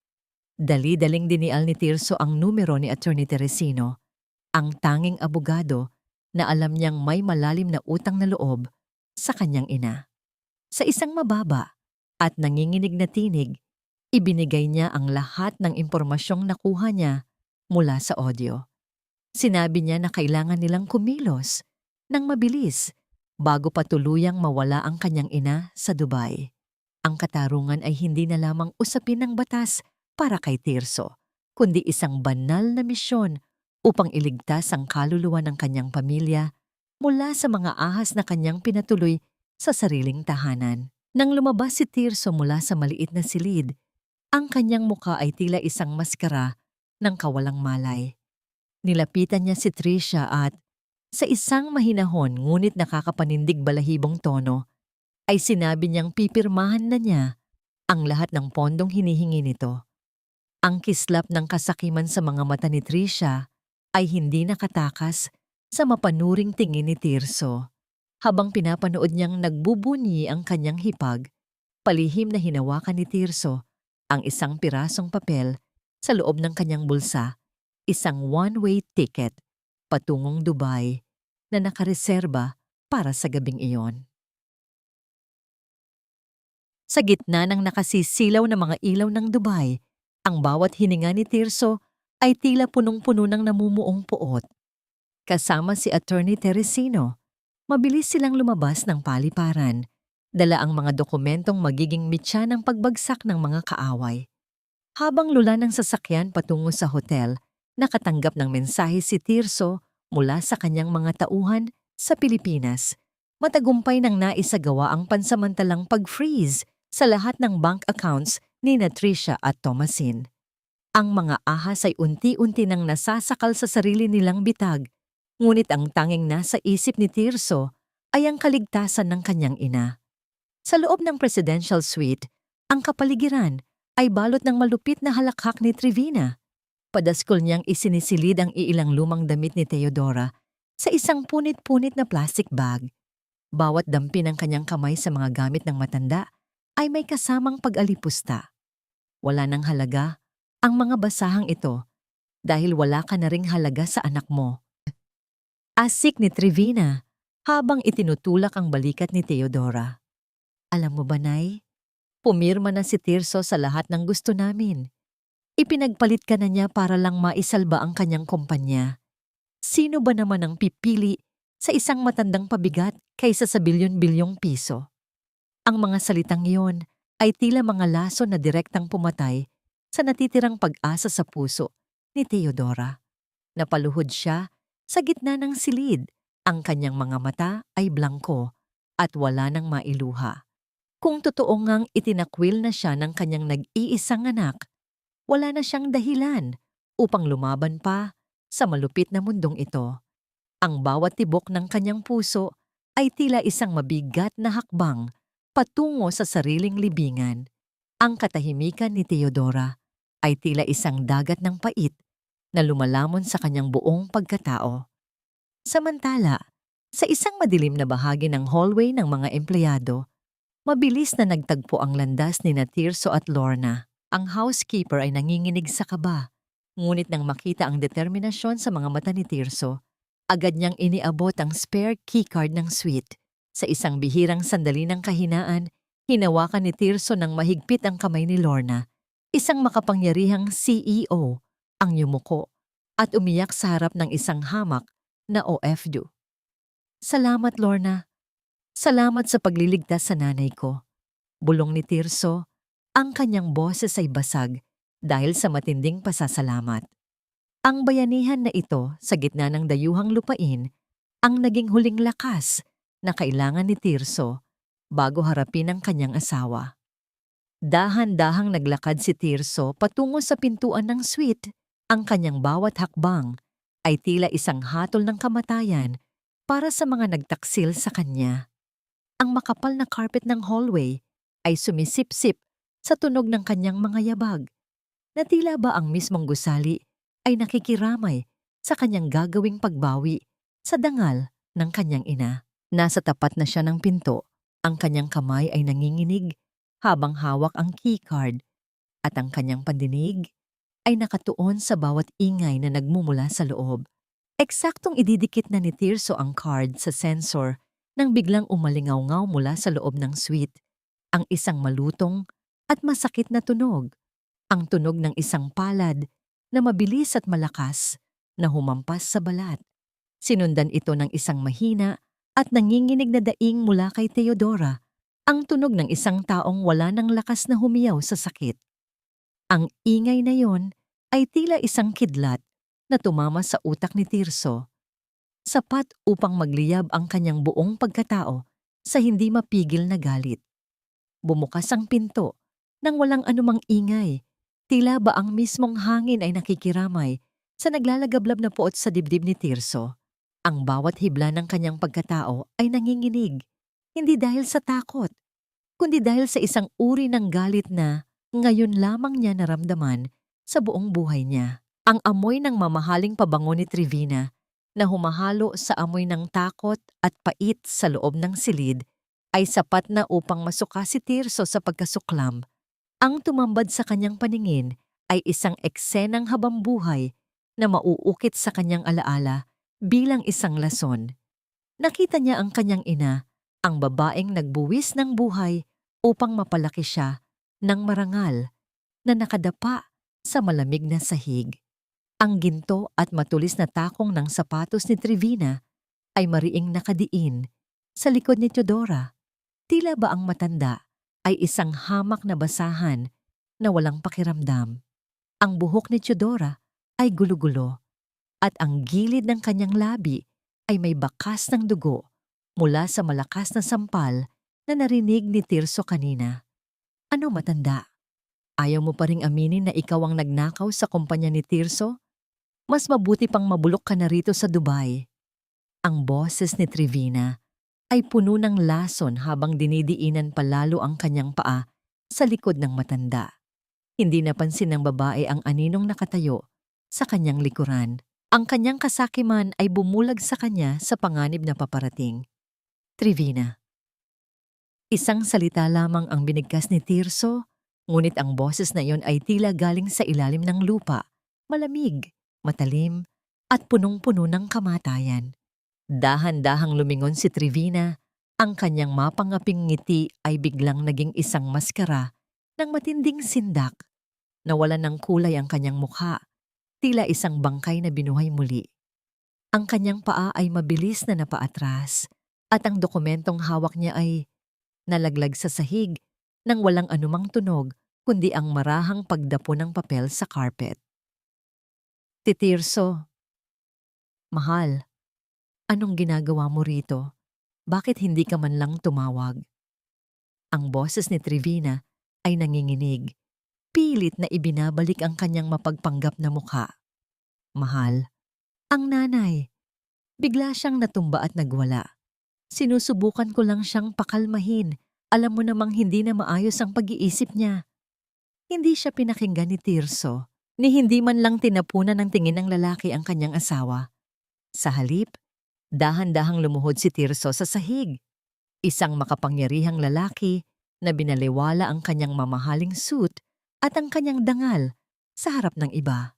Dali-daling dinial ni Tirso ang numero ni Attorney Teresino ang tanging abogado na alam niyang may malalim na utang na loob sa kanyang ina. Sa isang mababa at nanginginig na tinig, ibinigay niya ang lahat ng impormasyong nakuha niya mula sa audio. Sinabi niya na kailangan nilang kumilos ng mabilis bago pa tuluyang mawala ang kanyang ina sa Dubai. Ang katarungan ay hindi na lamang usapin ng batas para kay Tirso, kundi isang banal na misyon upang iligtas ang kaluluwa ng kanyang pamilya mula sa mga ahas na kanyang pinatuloy sa sariling tahanan. Nang lumabas si Tirso mula sa maliit na silid, ang kanyang muka ay tila isang maskara ng kawalang malay. Nilapitan niya si Tricia at, sa isang mahinahon ngunit nakakapanindig balahibong tono, ay sinabi niyang pipirmahan na niya ang lahat ng pondong hinihingi nito. Ang kislap ng kasakiman sa mga mata ni Tricia ay hindi nakatakas sa mapanuring tingin ni Tirso. Habang pinapanood niyang nagbubunyi ang kanyang hipag, palihim na hinawakan ni Tirso ang isang pirasong papel sa loob ng kanyang bulsa, isang one-way ticket patungong Dubai na nakareserba para sa gabing iyon. Sa gitna ng nakasisilaw na mga ilaw ng Dubai, ang bawat hininga ni Tirso ay tila punong-puno ng namumuong puot. Kasama si Attorney Teresino, mabilis silang lumabas ng paliparan, dala ang mga dokumentong magiging mitya ng pagbagsak ng mga kaaway. Habang lula ng sasakyan patungo sa hotel, nakatanggap ng mensahe si Tirso mula sa kanyang mga tauhan sa Pilipinas. Matagumpay nang naisagawa ang pansamantalang pag-freeze sa lahat ng bank accounts ni Tricia at Thomasin. Ang mga ahas ay unti-unti nang nasasakal sa sarili nilang bitag, ngunit ang tanging nasa isip ni Tirso ay ang kaligtasan ng kanyang ina. Sa loob ng presidential suite, ang kapaligiran ay balot ng malupit na halakhak ni Trevina. Padaskol niyang isinisilid ang iilang lumang damit ni Teodora sa isang punit-punit na plastic bag. Bawat dampi ng kanyang kamay sa mga gamit ng matanda ay may kasamang pag-alipusta. Wala nang halaga ang mga basahang ito dahil wala ka na ring halaga sa anak mo. Asik ni Trevina habang itinutulak ang balikat ni Teodora. Alam mo ba, Nay? Pumirma na si Tirso sa lahat ng gusto namin. Ipinagpalit ka na niya para lang maisalba ang kanyang kumpanya. Sino ba naman ang pipili sa isang matandang pabigat kaysa sa bilyon-bilyong piso? Ang mga salitang iyon ay tila mga laso na direktang pumatay sa natitirang pag-asa sa puso ni Teodora. Napaluhod siya sa gitna ng silid. Ang kanyang mga mata ay blangko at wala nang mailuha. Kung totoo ngang itinakwil na siya ng kanyang nag-iisang anak, wala na siyang dahilan upang lumaban pa sa malupit na mundong ito. Ang bawat tibok ng kanyang puso ay tila isang mabigat na hakbang patungo sa sariling libingan. Ang katahimikan ni Teodora ay tila isang dagat ng pait na lumalamon sa kanyang buong pagkatao. Samantala, sa isang madilim na bahagi ng hallway ng mga empleyado, mabilis na nagtagpo ang landas ni Tirso at Lorna. Ang housekeeper ay nanginginig sa kaba, ngunit nang makita ang determinasyon sa mga mata ni Tirso, agad niyang iniabot ang spare keycard ng suite. Sa isang bihirang sandali ng kahinaan, hinawakan ni Tirso ng mahigpit ang kamay ni Lorna, isang makapangyarihang CEO, ang yumuko, at umiyak sa harap ng isang hamak na OFW. Salamat, Lorna. Salamat sa pagliligtas sa nanay ko. Bulong ni Tirso. Ang kanyang boses ay basag dahil sa matinding pasasalamat. Ang bayanihan na ito sa gitna ng dayuhang lupain ang naging huling lakas na kailangan ni Tirso bago harapin ang kanyang asawa. Dahan-dahang naglakad si Tirso patungo sa pintuan ng suite. Ang kanyang bawat hakbang ay tila isang hatol ng kamatayan para sa mga nagtaksil sa kanya. Ang makapal na carpet ng hallway ay sumisip-sip sa tunog ng kanyang mga yabag, na tila ba ang mismong gusali ay nakikiramay sa kanyang gagawing pagbawi sa dangal ng kanyang ina. Nasa tapat na siya ng pinto, ang kanyang kamay ay nanginginig habang hawak ang keycard at ang kanyang pandinig ay nakatuon sa bawat ingay na nagmumula sa loob. Eksaktong ididikit na ni Tirso ang card sa sensor nang biglang umalingaw-ngaw mula sa loob ng suite. Ang isang malutong at masakit na tunog. Ang tunog ng isang palad na mabilis at malakas na humampas sa balat. Sinundan ito ng isang mahina at nanginginig na daing mula kay Theodora. Ang tunog ng isang taong wala ng lakas na humiyaw sa sakit. Ang ingay na yon ay tila isang kidlat na tumama sa utak ni Tirso. Sapat upang magliyab ang kanyang buong pagkatao sa hindi mapigil na galit. Bumukas ang pinto nang walang anumang ingay. Tila ba ang mismong hangin ay nakikiramay sa naglalagablab na puot sa dibdib ni Tirso. Ang bawat hibla ng kanyang pagkatao ay nanginginig, hindi dahil sa takot, kundi dahil sa isang uri ng galit na ngayon lamang niya naramdaman sa buong buhay niya. Ang amoy ng mamahaling pabango ni Trevina na humahalo sa amoy ng takot at pait sa loob ng silid ay sapat na upang masuka si Tirso sa pagkasuklam. Ang tumambad sa kanyang paningin ay isang eksenang habambuhay na mauukit sa kanyang alaala bilang isang lason. Nakita niya ang kanyang ina, ang babaeng nagbuwis ng buhay upang mapalaki siya ng marangal na nakadapa sa malamig na sahig. Ang ginto at matulis na takong ng sapatos ni Trevina ay mariing nakadiin sa likod ni Theodora. Tila ba ang matanda ay isang hamak na basahan na walang pakiramdam. Ang buhok ni Theodora ay gulo-gulo at ang gilid ng kanyang labi ay may bakas ng dugo mula sa malakas na sampal na narinig ni Tirso kanina. Ano matanda? Ayaw mo pa ring aminin na ikaw ang nagnakaw sa kumpanya ni Tirso? Mas mabuti pang mabulok ka na rito sa Dubai. Ang boses ni Trevina ay puno ng lason habang dinidiinan palalo ang kanyang paa sa likod ng matanda. Hindi napansin ng babae ang aninong nakatayo sa kanyang likuran. Ang kanyang kasakiman ay bumulag sa kanya sa panganib na paparating. Trevina. Isang salita lamang ang binigkas ni Tirso, ngunit ang boses na iyon ay tila galing sa ilalim ng lupa, malamig, matalim, at punong-puno ng kamatayan. Dahan-dahang lumingon si Trevina, ang kanyang mapangaping ngiti ay biglang naging isang maskara ng matinding sindak. Nawalan ng kulay ang kanyang mukha, tila isang bangkay na binuhay muli. Ang kanyang paa ay mabilis na napaatras, at ang dokumentong hawak niya ay nalaglag sa sahig nang walang anumang tunog kundi ang marahang pagdapo ng papel sa carpet. Tirso. Mahal, anong ginagawa mo rito? Bakit hindi ka man lang tumawag? Ang boses ni Trevina ay nanginginig. Pilit na ibinabalik ang kanyang mapagpanggap na mukha. Mahal, ang nanay. Bigla siyang natumba at nagwala. Sinusubukan ko lang siyang pakalmahin. Alam mo namang hindi na maayos ang pag-iisip niya. Hindi siya pinakinggan ni Tirso, ni hindi man lang tinapunan ng tingin ng lalaki ang kanyang asawa. Sa halip, dahan-dahang lumuhod si Tirso sa sahig. Isang makapangyarihang lalaki na binaliwala ang kanyang mamahaling suit at ang kanyang dangal sa harap ng iba.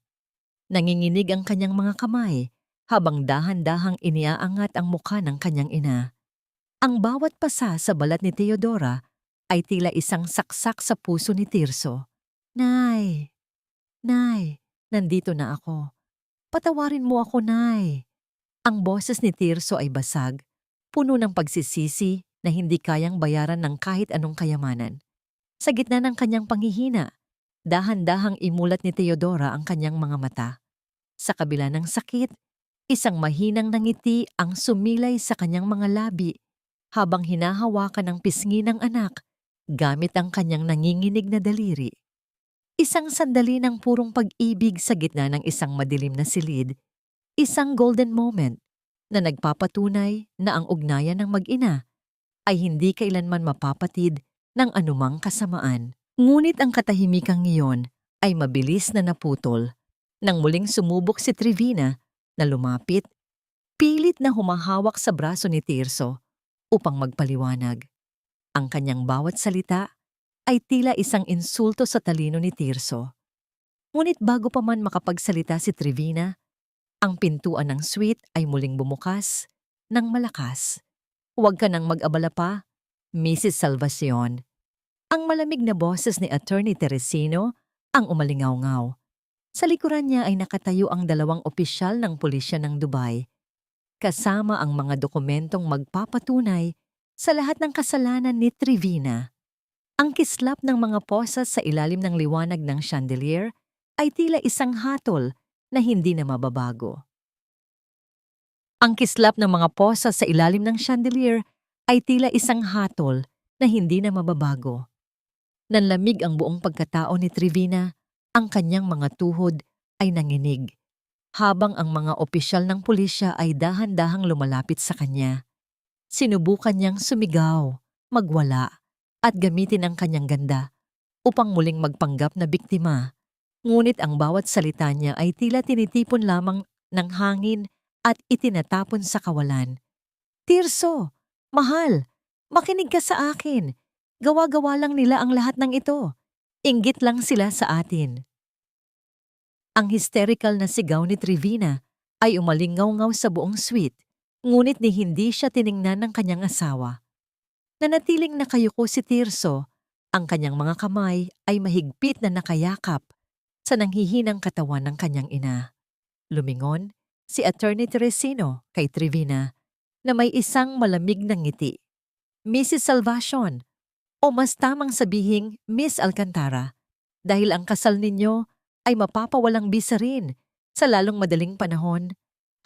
Nanginginig ang kanyang mga kamay habang dahan-dahang iniaangat ang mukha ng kanyang ina. Ang bawat pasa sa balat ni Theodora ay tila isang saksak sa puso ni Tirso. Nay! Nay! Nandito na ako. Patawarin mo ako, Nay! Ang boses ni Tirso ay basag, puno ng pagsisisi na hindi kayang bayaran ng kahit anong kayamanan. Sa gitna ng kanyang panghihina, dahan-dahang imulat ni Theodora ang kanyang mga mata. Sa kabila ng sakit, isang mahinang ngiti ang sumilay sa kanyang mga labi habang hinahawakan ng pisngi ng anak gamit ang kanyang nanginginig na daliri. Isang sandali ng purong pag-ibig sa gitna ng isang madilim na silid, isang golden moment na nagpapatunay na ang ugnayan ng mag-ina ay hindi kailanman mapapatid ng anumang kasamaan. Ngunit ang katahimikang iyon ay mabilis na naputol nang muling sumubok si Trevina na lumapit, pilit na humahawak sa braso ni Tirso upang magpaliwanag. Ang kanyang bawat salita ay tila isang insulto sa talino ni Tirso. Ngunit bago pa man makapagsalita si Trevina, Ang pintuan ng suite ay muling bumukas ng malakas. Huwag ka nang mag-abala pa, Mrs. Salvacion. Ang malamig na boses ni Attorney Teresino ang umalingaw-ngaw. Sa likuran niya ay nakatayo ang dalawang opisyal ng pulisya ng Dubai, kasama ang mga dokumentong magpapatunay sa lahat ng kasalanan ni Trevina. Ang kislap ng mga posas sa ilalim ng liwanag ng chandelier ay tila isang hatol na hindi na mababago. Ang kislap ng mga posas sa ilalim ng chandelier ay tila isang hatol na hindi na mababago. Nanlamig ang buong pagkatao ni Trevina, ang kanyang mga tuhod ay nanginig, habang ang mga opisyal ng pulisya ay dahan-dahang lumalapit sa kanya. Sinubukan niyang sumigaw, magwala, at gamitin ang kanyang ganda upang muling magpanggap na biktima. Ngunit ang bawat salita niya ay tila tinitipon lamang ng hangin at itinatapon sa kawalan. Tirso, mahal, makinig ka sa akin. Gawa-gawa lang nila ang lahat ng ito. Inggit lang sila sa atin. Ang hysterical na sigaw ni Trevina ay umalingaw-ngaw sa buong suite, ngunit ni hindi siya tiningnan ng kanyang asawa. Nanatiling nakayuko si Tirso, ang kanyang mga kamay ay mahigpit na nakayakap sa nanghihinang katawan ng kanyang ina. Lumingon si Attorney Teresino kay Trevina na may isang malamig na ngiti. Mrs. Salvacion, o mas tamang sabihing Miss Alcantara, dahil ang kasal ninyo ay mapapawalang bisa rin sa lalong madaling panahon.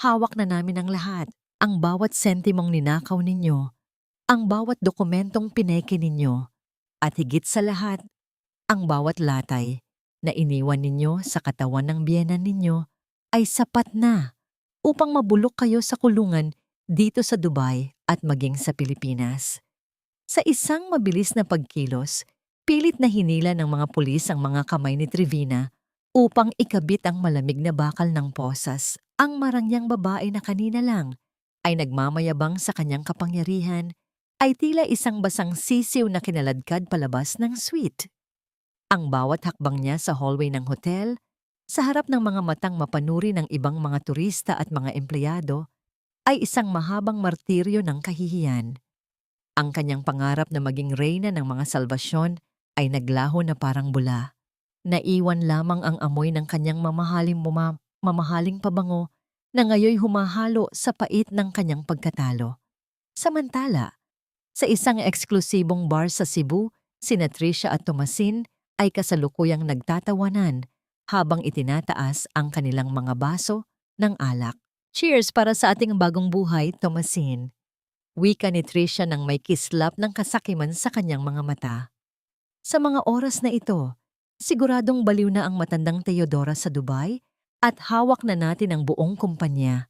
Hawak na namin ang lahat, ang bawat sentimong ninakaw ninyo, ang bawat dokumentong pineke ninyo, at higit sa lahat, ang bawat latay na iniwan ninyo sa katawan ng biyenan ninyo ay sapat na upang mabulok kayo sa kulungan dito sa Dubai at maging sa Pilipinas. Sa isang mabilis na pagkilos, pilit na hinila ng mga pulis ang mga kamay ni Trevina upang ikabit ang malamig na bakal ng posas. Ang marangyang babae na kanina lang ay nagmamayabang sa kanyang kapangyarihan ay tila isang basang sisiw na kinaladkad palabas ng suite. Ang bawat hakbang niya sa hallway ng hotel, sa harap ng mga matang mapanuri ng ibang mga turista at mga empleyado, ay isang mahabang martiryo ng kahihiyan. Ang kanyang pangarap na maging reyna ng mga Salvacion ay naglaho na parang bula. Naiwan lamang ang amoy ng kanyang mamahaling pabango na ngayoy humahalo sa pait ng kanyang pagkatalo. Samantala, sa isang eksklusibong bar sa Cebu, sina Tricia at Tomasin ay kasalukuyang nagtatawanan habang itinataas ang kanilang mga baso ng alak. Cheers para sa ating bagong buhay, Tomasin. Wika ni Tricia nang may kislap ng kasakiman sa kanyang mga mata. Sa mga oras na ito, siguradong baliw na ang matandang Teodora sa Dubai at hawak na natin ang buong kumpanya.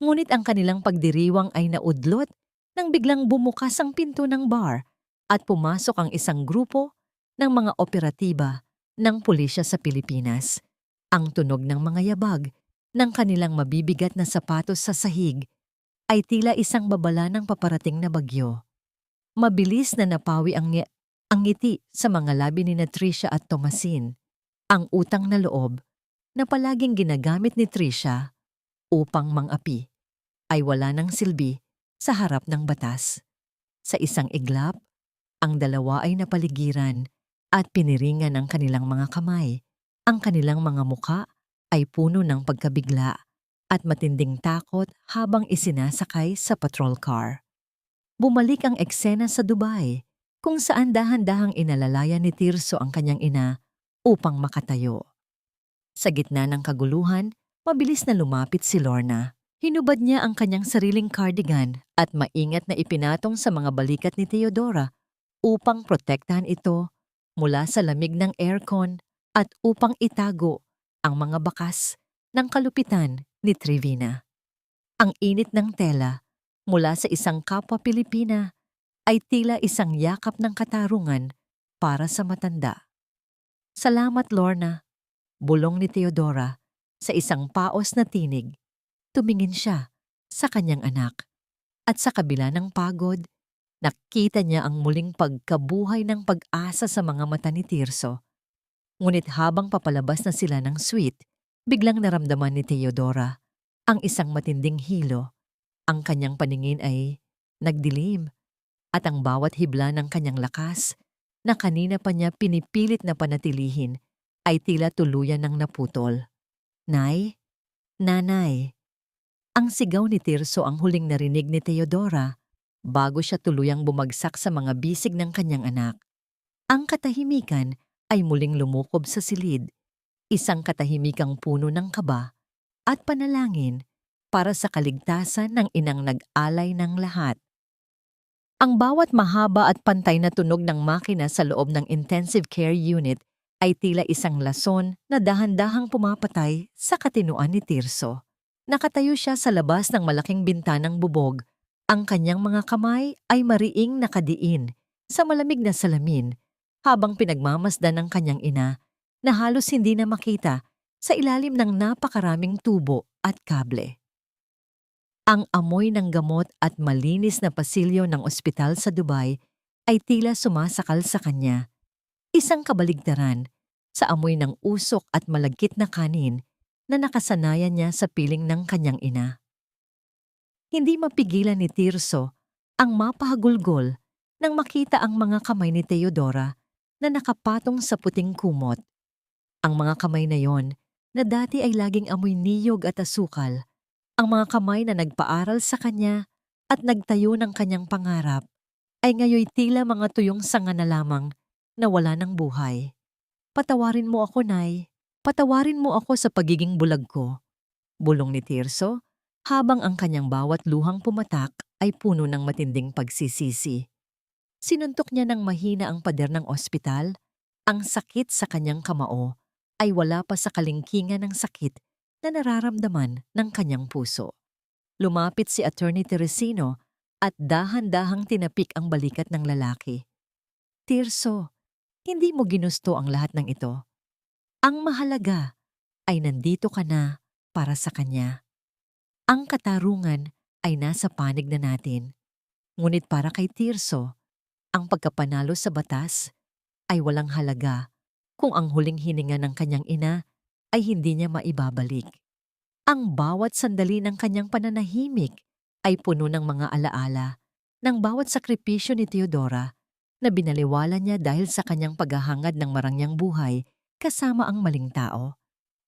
Ngunit ang kanilang pagdiriwang ay naudlot nang biglang bumukas ang pinto ng bar at pumasok ang isang grupo ng mga operatiba ng pulisya sa Pilipinas. Ang tunog ng mga yabag ng kanilang mabibigat na sapatos sa sahig ay tila isang babala ng paparating na bagyo. Mabilis na napawi ang ngiti sa mga labi ni Tricia at Tomasin, ang utang na loob na palaging ginagamit ni Tricia upang mangapi ay wala ng silbi sa harap ng batas. Sa isang iglap, ang dalawa ay napaligiran at piniringan ang kanilang mga kamay. Ang kanilang mga muka ay puno ng pagkabigla at matinding takot habang isinasakay sa patrol car. Bumalik ang eksena sa Dubai, kung saan dahan-dahang inalalaya ni Tirso ang kanyang ina upang makatayo. Sa gitna ng kaguluhan, mabilis na lumapit si Lorna. Hinubad niya ang kanyang sariling cardigan at maingat na ipinatong sa mga balikat ni Teodora upang protektahan ito mula sa lamig ng aircon at upang itago ang mga bakas ng kalupitan ni Trevina. Ang init ng tela mula sa isang kapwa Pilipina ay tila isang yakap ng katarungan para sa matanda. Salamat, Lorna, bulong ni Teodora sa isang paos na tinig. Tumingin siya sa kanyang anak at sa kabila ng pagod, nakita niya ang muling pagkabuhay ng pag-asa sa mga mata ni Tirso. Ngunit habang papalabas na sila ng suite, biglang naramdaman ni Teodora Ang isang matinding hilo, ang kanyang paningin ay nagdilim at ang bawat hibla ng kanyang lakas na kanina pa niya pinipilit na panatilihin ay tila tuluyan ng naputol. Nay, nanay, ang sigaw ni Tirso ang huling narinig ni Teodora bago siya tuluyang bumagsak sa mga bisig ng kanyang anak. Ang katahimikan ay muling lumukob sa silid, isang katahimikang puno ng kaba at panalangin para sa kaligtasan ng inang nag-alay ng lahat. Ang bawat mahaba at pantay na tunog ng makina sa loob ng intensive care unit ay tila isang lason na dahan-dahang pumapatay sa katinuan ni Tirso. Nakatayo siya sa labas ng malaking bintanang bubog. Ang kanyang mga kamay ay mariing nakadiin sa malamig na salamin habang pinagmamasdan ng kanyang ina na halos hindi na makita sa ilalim ng napakaraming tubo at kable. Ang amoy ng gamot at malinis na pasilyo ng ospital sa Dubai ay tila sumasakal sa kanya. Isang kabaligtaran sa amoy ng usok at malagkit na kanin na nakasanayan niya sa piling ng kanyang ina. Hindi mapigilan ni Tirso ang mapahagulgol nang makita ang mga kamay ni Teodora na nakapatong sa puting kumot. Ang mga kamay na yon na dati ay laging amoy niyog at asukal, ang mga kamay na nagpaaral sa kanya at nagtayo ng kanyang pangarap ay ngayoy tila mga tuyong sanga na lamang na wala ng buhay. Patawarin mo ako, Nay. Patawarin mo ako sa pagiging bulag ko. Bulong ni Tirso habang ang kanyang bawat luhang pumatak ay puno ng matinding pagsisisi. Sinuntok niya ng mahina ang pader ng ospital. Ang sakit sa kanyang kamao ay wala pa sa kalingkingan ng sakit na nararamdaman ng kanyang puso. Lumapit si Attorney Teresino at dahan-dahang tinapik ang balikat ng lalaki. Tirso, hindi mo ginusto ang lahat ng ito. Ang mahalaga ay nandito ka na para sa kanya. Ang katarungan ay nasa panig na natin. Ngunit para kay Tirso, ang pagkapanalo sa batas ay walang halaga kung ang huling hininga ng kanyang ina ay hindi niya maibabalik. Ang bawat sandali ng kanyang pananahimik ay puno ng mga alaala ng bawat sakripisyo ni Teodora na binaliwala niya dahil sa kanyang paghahangad ng marangyang buhay kasama ang maling tao.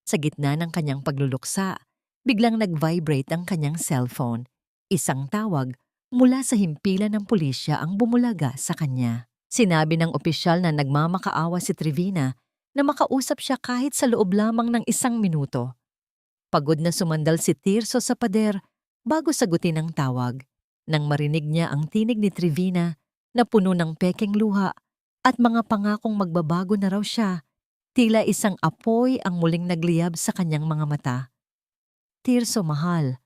Sa gitna ng kanyang pagluluksa, biglang nag-vibrate ang kanyang cellphone. Isang tawag mula sa himpilan ng pulisya ang bumulaga sa kanya. Sinabi ng opisyal na nagmamakaawa si Trevina na makausap siya kahit sa loob lamang ng 1 minuto. Pagod na sumandal si Tirso sa pader bago sagutin ang tawag nang marinig niya ang tinig ni Trevina na puno ng pekeng luha at mga pangakong magbabago na raw siya. Tila isang apoy ang muling nagliyab sa kanyang mga mata. Tirso, mahal,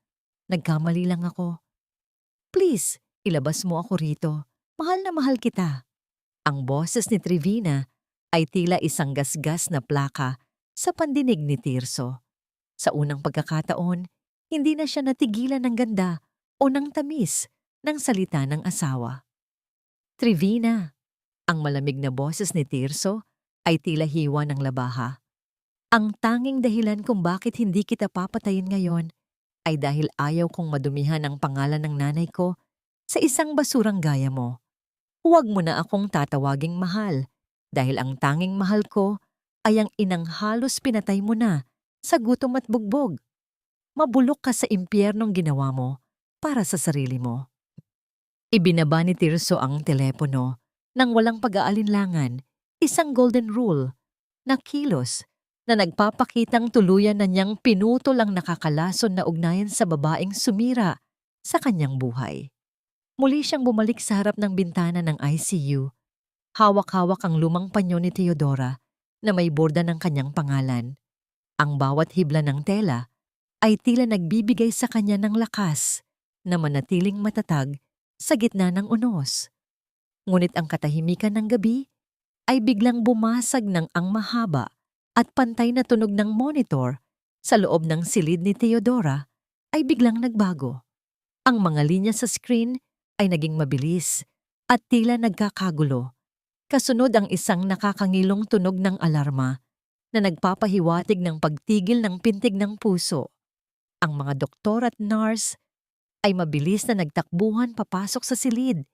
nagkamali lang ako. Please, ilabas mo ako rito. Mahal na mahal kita. Ang boses ni Trevina ay tila isang gasgas na plaka sa pandinig ni Tirso. Sa unang pagkakataon, hindi na siya natigilan ng ganda o ng tamis ng salita ng asawa. Trevina, ang malamig na boses ni Tirso ay tila hiwa ng labaha. Ang tanging dahilan kung bakit hindi kita papatayin ngayon ay dahil ayaw kong madumihan ang pangalan ng nanay ko sa isang basurang gaya mo. Huwag mo na akong tatawaging mahal dahil ang tanging mahal ko ay ang inang halos pinatay mo na sa gutom at bugbog. Mabulok ka sa impyernong ginawa mo para sa sarili mo. Ibinaba ni Tirso ang telepono nang walang pag-aalinlangan, isang golden rule na kilos na nagpapakitang tuluyan na niyang pinutol ang nakakalason na ugnayan sa babaeng sumira sa kanyang buhay. Muli siyang bumalik sa harap ng bintana ng ICU. Hawak-hawak ang lumang panyo ni Teodora na may borda ng kanyang pangalan. Ang bawat hibla ng tela ay tila nagbibigay sa kanya ng lakas na manatiling matatag sa gitna ng unos. Ngunit ang katahimikan ng gabi ay biglang bumasag ng ang mahaba at pantay na tunog ng monitor sa loob ng silid ni Teodora ay biglang nagbago. Ang mga linya sa screen ay naging mabilis at tila nagkakagulo. Kasunod ang isang nakakangilong tunog ng alarma na nagpapahiwatig ng pagtigil ng pintig ng puso. Ang mga doktor at nurse ay mabilis na nagtakbuhan papasok sa silid.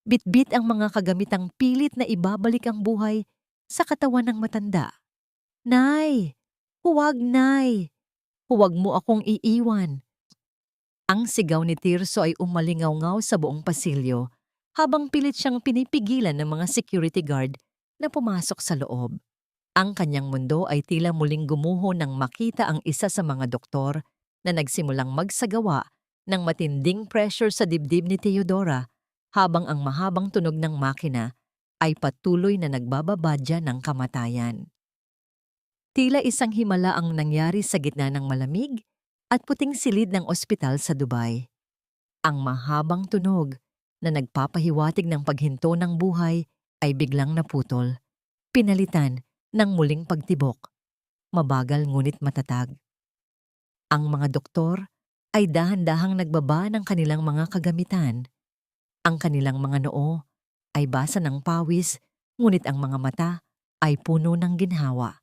Bitbit ang mga kagamitang pilit na ibabalik ang buhay sa katawan ng matanda. Nay! Huwag, Nay! Huwag mo akong iiwan. Ang sigaw ni Tirso ay umalingaw-ngaw sa buong pasilyo habang pilit siyang pinipigilan ng mga security guard na pumasok sa loob. Ang kanyang mundo ay tila muling gumuho nang makita ang isa sa mga doktor na nagsimulang magsagawa ng matinding pressure sa dibdib ni Theodora habang ang mahabang tunog ng makina ay patuloy na nagbababadya ng kamatayan. Tila isang himala ang nangyari sa gitna ng malamig at puting silid ng ospital sa Dubai. Ang mahabang tunog na nagpapahiwatig ng paghinto ng buhay ay biglang naputol, pinalitan ng muling pagtibok, mabagal ngunit matatag. Ang mga doktor ay dahan-dahang nagbaba ng kanilang mga kagamitan. Ang kanilang mga noo ay basa ng pawis, ngunit ang mga mata ay puno ng ginhawa.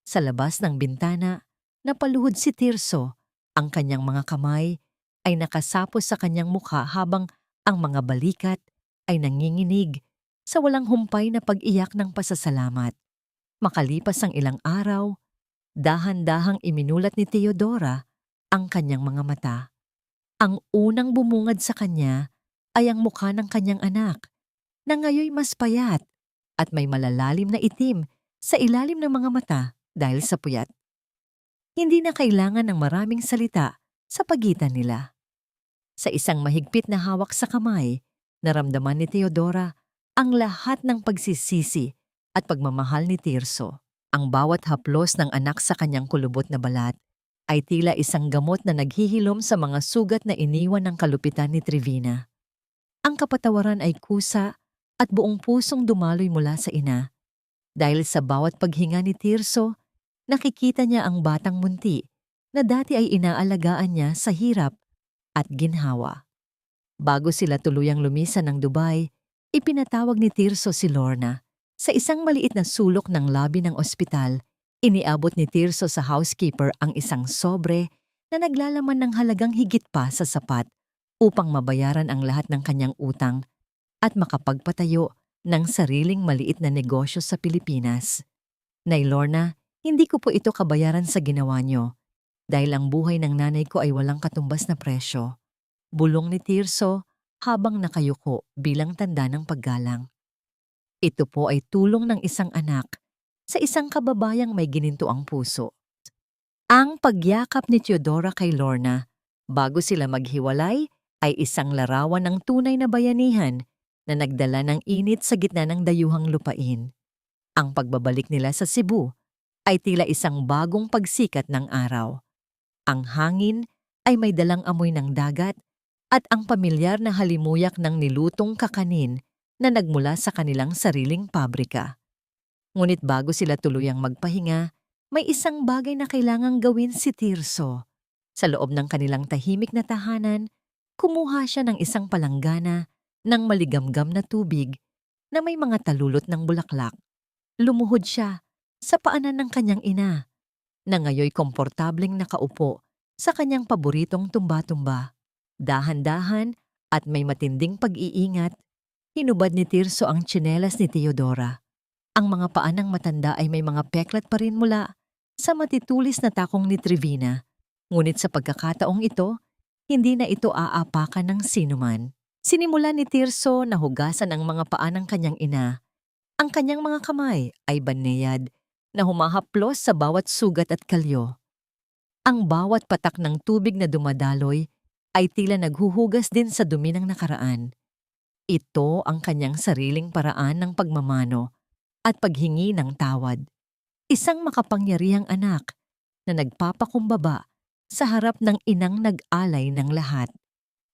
Sa labas ng bintana, napaluhod si Tirso. Ang kanyang mga kamay ay nakasapos sa kanyang mukha habang ang mga balikat ay nanginginig sa walang humpay na pag-iyak ng pasasalamat. Makalipas ang ilang araw, dahan-dahang iminulat ni Theodora ang kanyang mga mata. Ang unang bumungad sa kanya ay ang mukha ng kanyang anak, na ngayoy mas payat at may malalalim na itim sa ilalim ng mga mata dahil sa puyat. Hindi na kailangan ng maraming salita sa pagitan nila. Sa isang mahigpit na hawak sa kamay, naramdaman ni Theodora ang lahat ng pagsisisi at pagmamahal ni Tirso. Ang bawat haplos ng anak sa kanyang kulubot na balat ay tila isang gamot na naghihilom sa mga sugat na iniwan ng kalupitan ni Trevina. Ang kapatawaran ay kusa at buong pusong dumaloy mula sa ina. Dahil sa bawat paghinga ni Tirso, nakikita niya ang batang munti na dati ay inaalagaan niya sa hirap at ginhawa. Bago sila tuluyang lumisan ng Dubai, ipinatawag ni Tirso si Lorna. Sa isang maliit na sulok ng lobby ng ospital, iniabot ni Tirso sa housekeeper ang isang sobre na naglalaman ng halagang higit pa sa sapat upang mabayaran ang lahat ng kanyang utang at makapagpatayo ng sariling maliit na negosyo sa Pilipinas. Nay Lorna, hindi ko po ito kabayaran sa ginawa niyo dahil ang buhay ng nanay ko ay walang katumbas na presyo. Bulong ni Tirso habang nakayuko bilang tanda ng paggalang. Ito po ay tulong ng isang anak sa isang kababayang may ginintuang puso. Ang pagyakap ni Theodora kay Lorna bago sila maghiwalay ay isang larawan ng tunay na bayanihan na nagdala ng init sa gitna ng dayuhang lupain. Ang pagbabalik nila sa Cebu ay tila isang bagong pagsikat ng araw. Ang hangin ay may dalang amoy ng dagat at ang pamilyar na halimuyak ng nilutong kakanin na nagmula sa kanilang sariling pabrika. Ngunit bago sila tuluyang magpahinga, may isang bagay na kailangang gawin si Tirso. Sa loob ng kanilang tahimik na tahanan, kumuha siya ng isang palanggana ng maligamgam na tubig na may mga talulot ng bulaklak. Lumuhod siya sa paanan ng kanyang ina, na ngayoy komportableng nakaupo sa kanyang paboritong tumba-tumba. Dahan-dahan at may matinding pag-iingat, hinubad ni Tirso ang tsinelas ni Theodora. Ang mga paa ng matanda ay may mga peklat pa rin mula sa matitulis na takong ni Trevina. Ngunit sa pagkakataong ito, hindi na ito aapakan ng sinuman. Sinimula ni Tirso na hugasan ang mga paa ng kanyang ina. Ang kanyang mga kamay ay banayad na humahaplos sa bawat sugat at kalyo. Ang bawat patak ng tubig na dumadaloy ay tila naghuhugas din sa dumi ng nakaraan. Ito ang kanyang sariling paraan ng pagmamano at paghingi ng tawad. Isang makapangyarihang anak na nagpapakumbaba sa harap ng inang nag-alay ng lahat.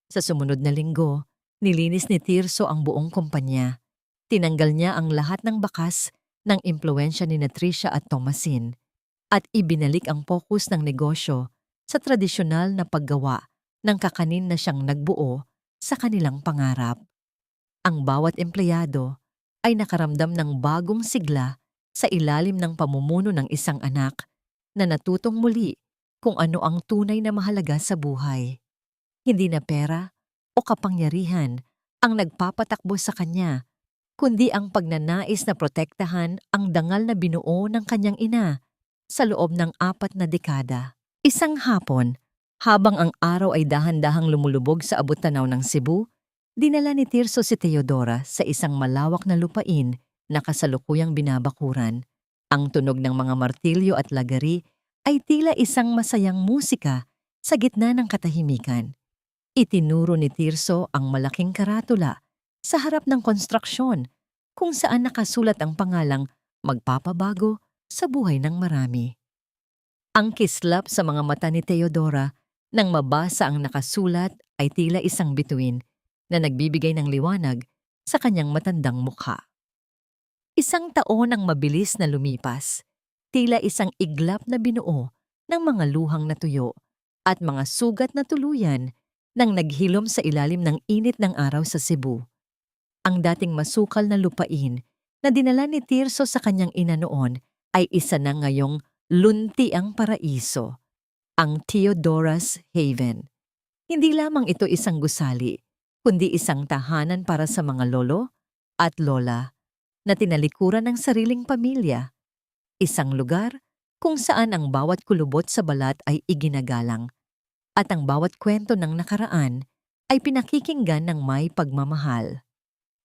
Sa sumunod na linggo, nilinis ni Tirso ang buong kumpanya. Tinanggal niya ang lahat ng bakas ng impluwensya ni Tricia at Thomasin at ibinalik ang focus ng negosyo sa tradisyonal na paggawa ng kakanin na siyang nagbuo sa kanilang pangarap. Ang bawat empleyado ay nakaramdam ng bagong sigla sa ilalim ng pamumuno ng isang anak na natutong muli kung ano ang tunay na mahalaga sa buhay. Hindi na pera o kapangyarihan ang nagpapatakbo sa kanya, kundi ang pagnanais na protektahan ang dangal na binuo ng kanyang ina sa loob ng 4 na dekada. Isang hapon, habang ang araw ay dahan-dahang lumulubog sa abot-tanaw ng Cebu, dinala ni Tirso si Teodora sa isang malawak na lupain na kasalukuyang binabakuran. Ang tunog ng mga martilyo at lagari ay tila isang masayang musika sa gitna ng katahimikan. Itinuro ni Tirso ang malaking karatula sa harap ng konstruksyon kung saan nakasulat ang pangalang magpapabago sa buhay ng marami. Ang kislap sa mga mata ni Teodora nang mabasa ang nakasulat ay tila isang bituin na nagbibigay ng liwanag sa kanyang matandang mukha. Isang taon ang mabilis na lumipas, tila isang iglap na binuo ng mga luhang natuyo at mga sugat na tuluyan nang naghilom sa ilalim ng init ng araw sa Cebu. Ang dating masukal na lupain na dinala ni Tirso sa kanyang ina noon ay isa na ngayong luntiang paraiso, ang Teodora's Haven. Hindi lamang ito isang gusali, kundi isang tahanan para sa mga lolo at lola na tinalikuran ng sariling pamilya. Isang lugar kung saan ang bawat kulubot sa balat ay iginagalang at ang bawat kwento ng nakaraan ay pinakikinggan ng may pagmamahal.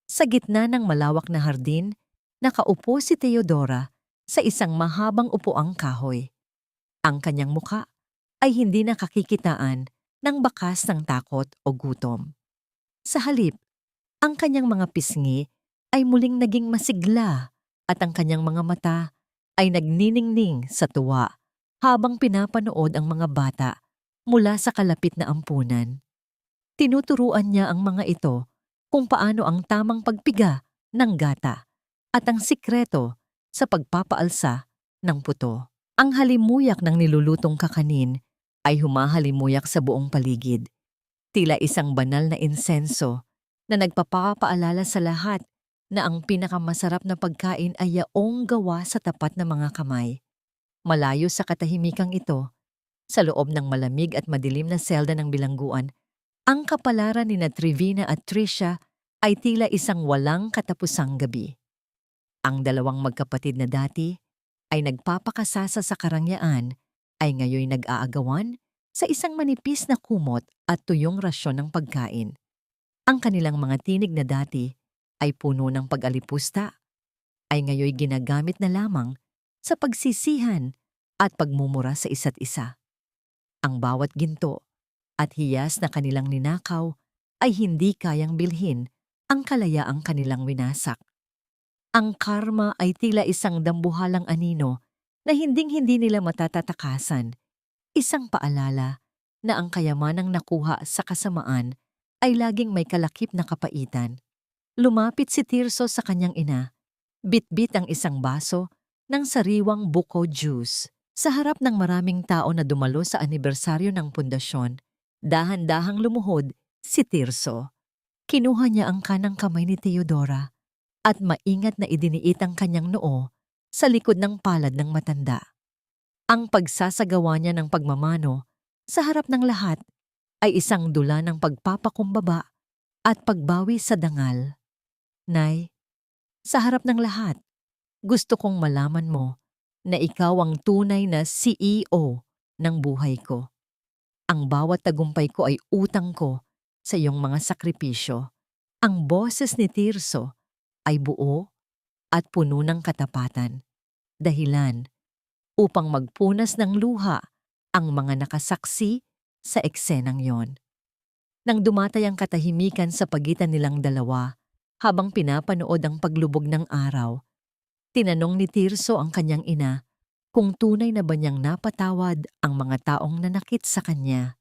Sa gitna ng malawak na hardin, nakaupo si Teodora sa isang mahabang upuang kahoy. Ang kanyang muka ay hindi nakakikitaan ng bakas ng takot o gutom. Sa halip, ang kanyang mga pisngi ay muling naging masigla at ang kanyang mga mata ay nagniningning sa tuwa habang pinapanood ang mga bata mula sa kalapit na ampunan. Tinuturuan niya ang mga ito kung paano ang tamang pagpiga ng gata at ang sikreto sa pagpapaalsa ng puto. Ang halimuyak ng nilulutong kakanin ay humahalimuyak sa buong paligid. Tila isang banal na insenso na nagpapapaalala sa lahat na ang pinakamasarap na pagkain ay yaong gawa sa tapat na mga kamay. Malayo sa katahimikang ito, sa loob ng malamig at madilim na selda ng bilangguan, ang kapalaran ni Trivina at Tricia ay tila isang walang katapusang gabi. Ang dalawang magkapatid na dati ay nagpapakasasa sa karangyaan ay ngayoy nag-aagawan sa isang manipis na kumot at tuyong rasyon ng pagkain. Ang kanilang mga tinig na dati ay puno ng pag-alipusta ay ngayoy ginagamit na lamang sa pagsisihan at pagmumura sa isa't isa. Ang bawat ginto at hiyas na kanilang ninakaw ay hindi kayang bilhin ang kalayaang kanilang winasak. Ang karma ay tila isang dambuhalang anino na hinding-hindi nila matatatakasan, isang paalala na ang kayamanang nakuha sa kasamaan ay laging may kalakip na kapaitan. Lumapit si Tirso sa kanyang ina, bitbit ang isang baso ng sariwang buko juice. Sa harap ng maraming tao na dumalo sa anibersaryo ng pundasyon, dahan-dahang lumuhod si Tirso. Kinuha niya ang kanang kamay ni Teodora at maingat na idiniit ang kanyang noo sa likod ng palad ng matanda. Ang pagsasagawa niya ng pagmamano sa harap ng lahat ay isang dula ng pagpapakumbaba at pagbawi sa dangal. Nay, sa harap ng lahat, gusto kong malaman mo na ikaw ang tunay na CEO ng buhay ko. Ang bawat tagumpay ko ay utang ko sa iyong mga sakripisyo. Ang boses ni Tirso ay buo at puno ng katapatan. Dahilan upang magpunas ng luha ang mga nakasaksi sa eksenang yon. Nang dumatay ang katahimikan sa pagitan nilang dalawa habang pinapanood ang paglubog ng araw, tinanong ni Tirso ang kanyang ina kung tunay na ba niyang napatawad ang mga taong nanakit sa kanya.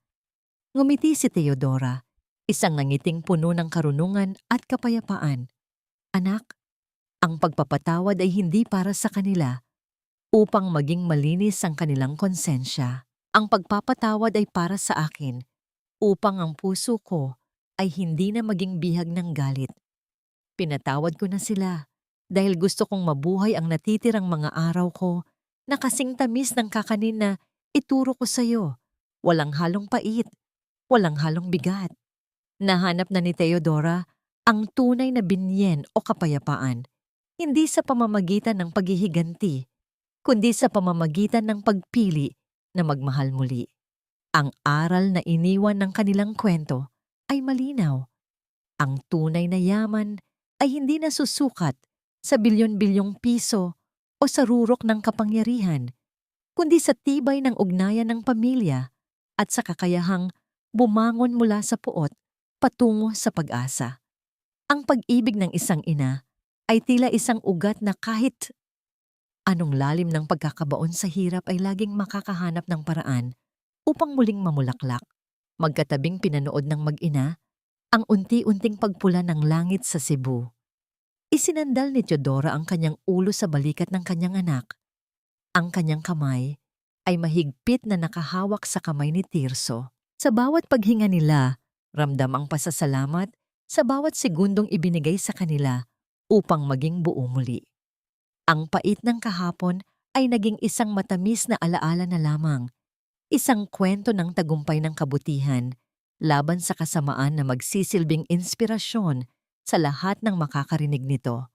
Ngumiti si Teodora, isang nangiting puno ng karunungan at kapayapaan. Anak, ang pagpapatawad ay hindi para sa kanila upang maging malinis ang kanilang konsensya. Ang pagpapatawad ay para sa akin upang ang puso ko ay hindi na maging bihag ng galit. Pinatawad ko na sila dahil gusto kong mabuhay ang natitirang mga araw ko na kasing tamis ng kakanin na Ituro ko sa'yo. Walang halong pait, walang halong bigat. Nahanap na ni Theodora ang tunay na binyen o kapayapaan, hindi sa pamamagitan ng paghihiganti, kundi sa pamamagitan ng pagpili na magmahal muli. Ang aral na iniwan ng kanilang kwento ay malinaw. Ang tunay na yaman ay hindi nasusukat sa bilyon-bilyong piso o sa rurok ng kapangyarihan, kundi sa tibay ng ugnayan ng pamilya at sa kakayahang bumangon mula sa puot patungo sa pag-asa. Ang pag-ibig ng isang ina ay tila isang ugat na kahit anong lalim ng pagkakabaon sa hirap ay laging makakahanap ng paraan upang muling mamulaklak. Magkatabing pinanood ng mag-ina ang unti-unting pagpula ng langit sa Cebu. Isinandal ni Teodora ang kanyang ulo sa balikat ng kanyang anak. Ang kanyang kamay ay mahigpit na nakahawak sa kamay ni Tirso. Sa bawat paghinga nila, ramdam ang pasasalamat sa bawat segundong ibinigay sa kanila upang maging buo muli. Ang pait ng kahapon ay naging isang matamis na alaala na lamang, isang kwento ng tagumpay ng kabutihan laban sa kasamaan na magsisilbing inspirasyon sa lahat ng makakarinig nito.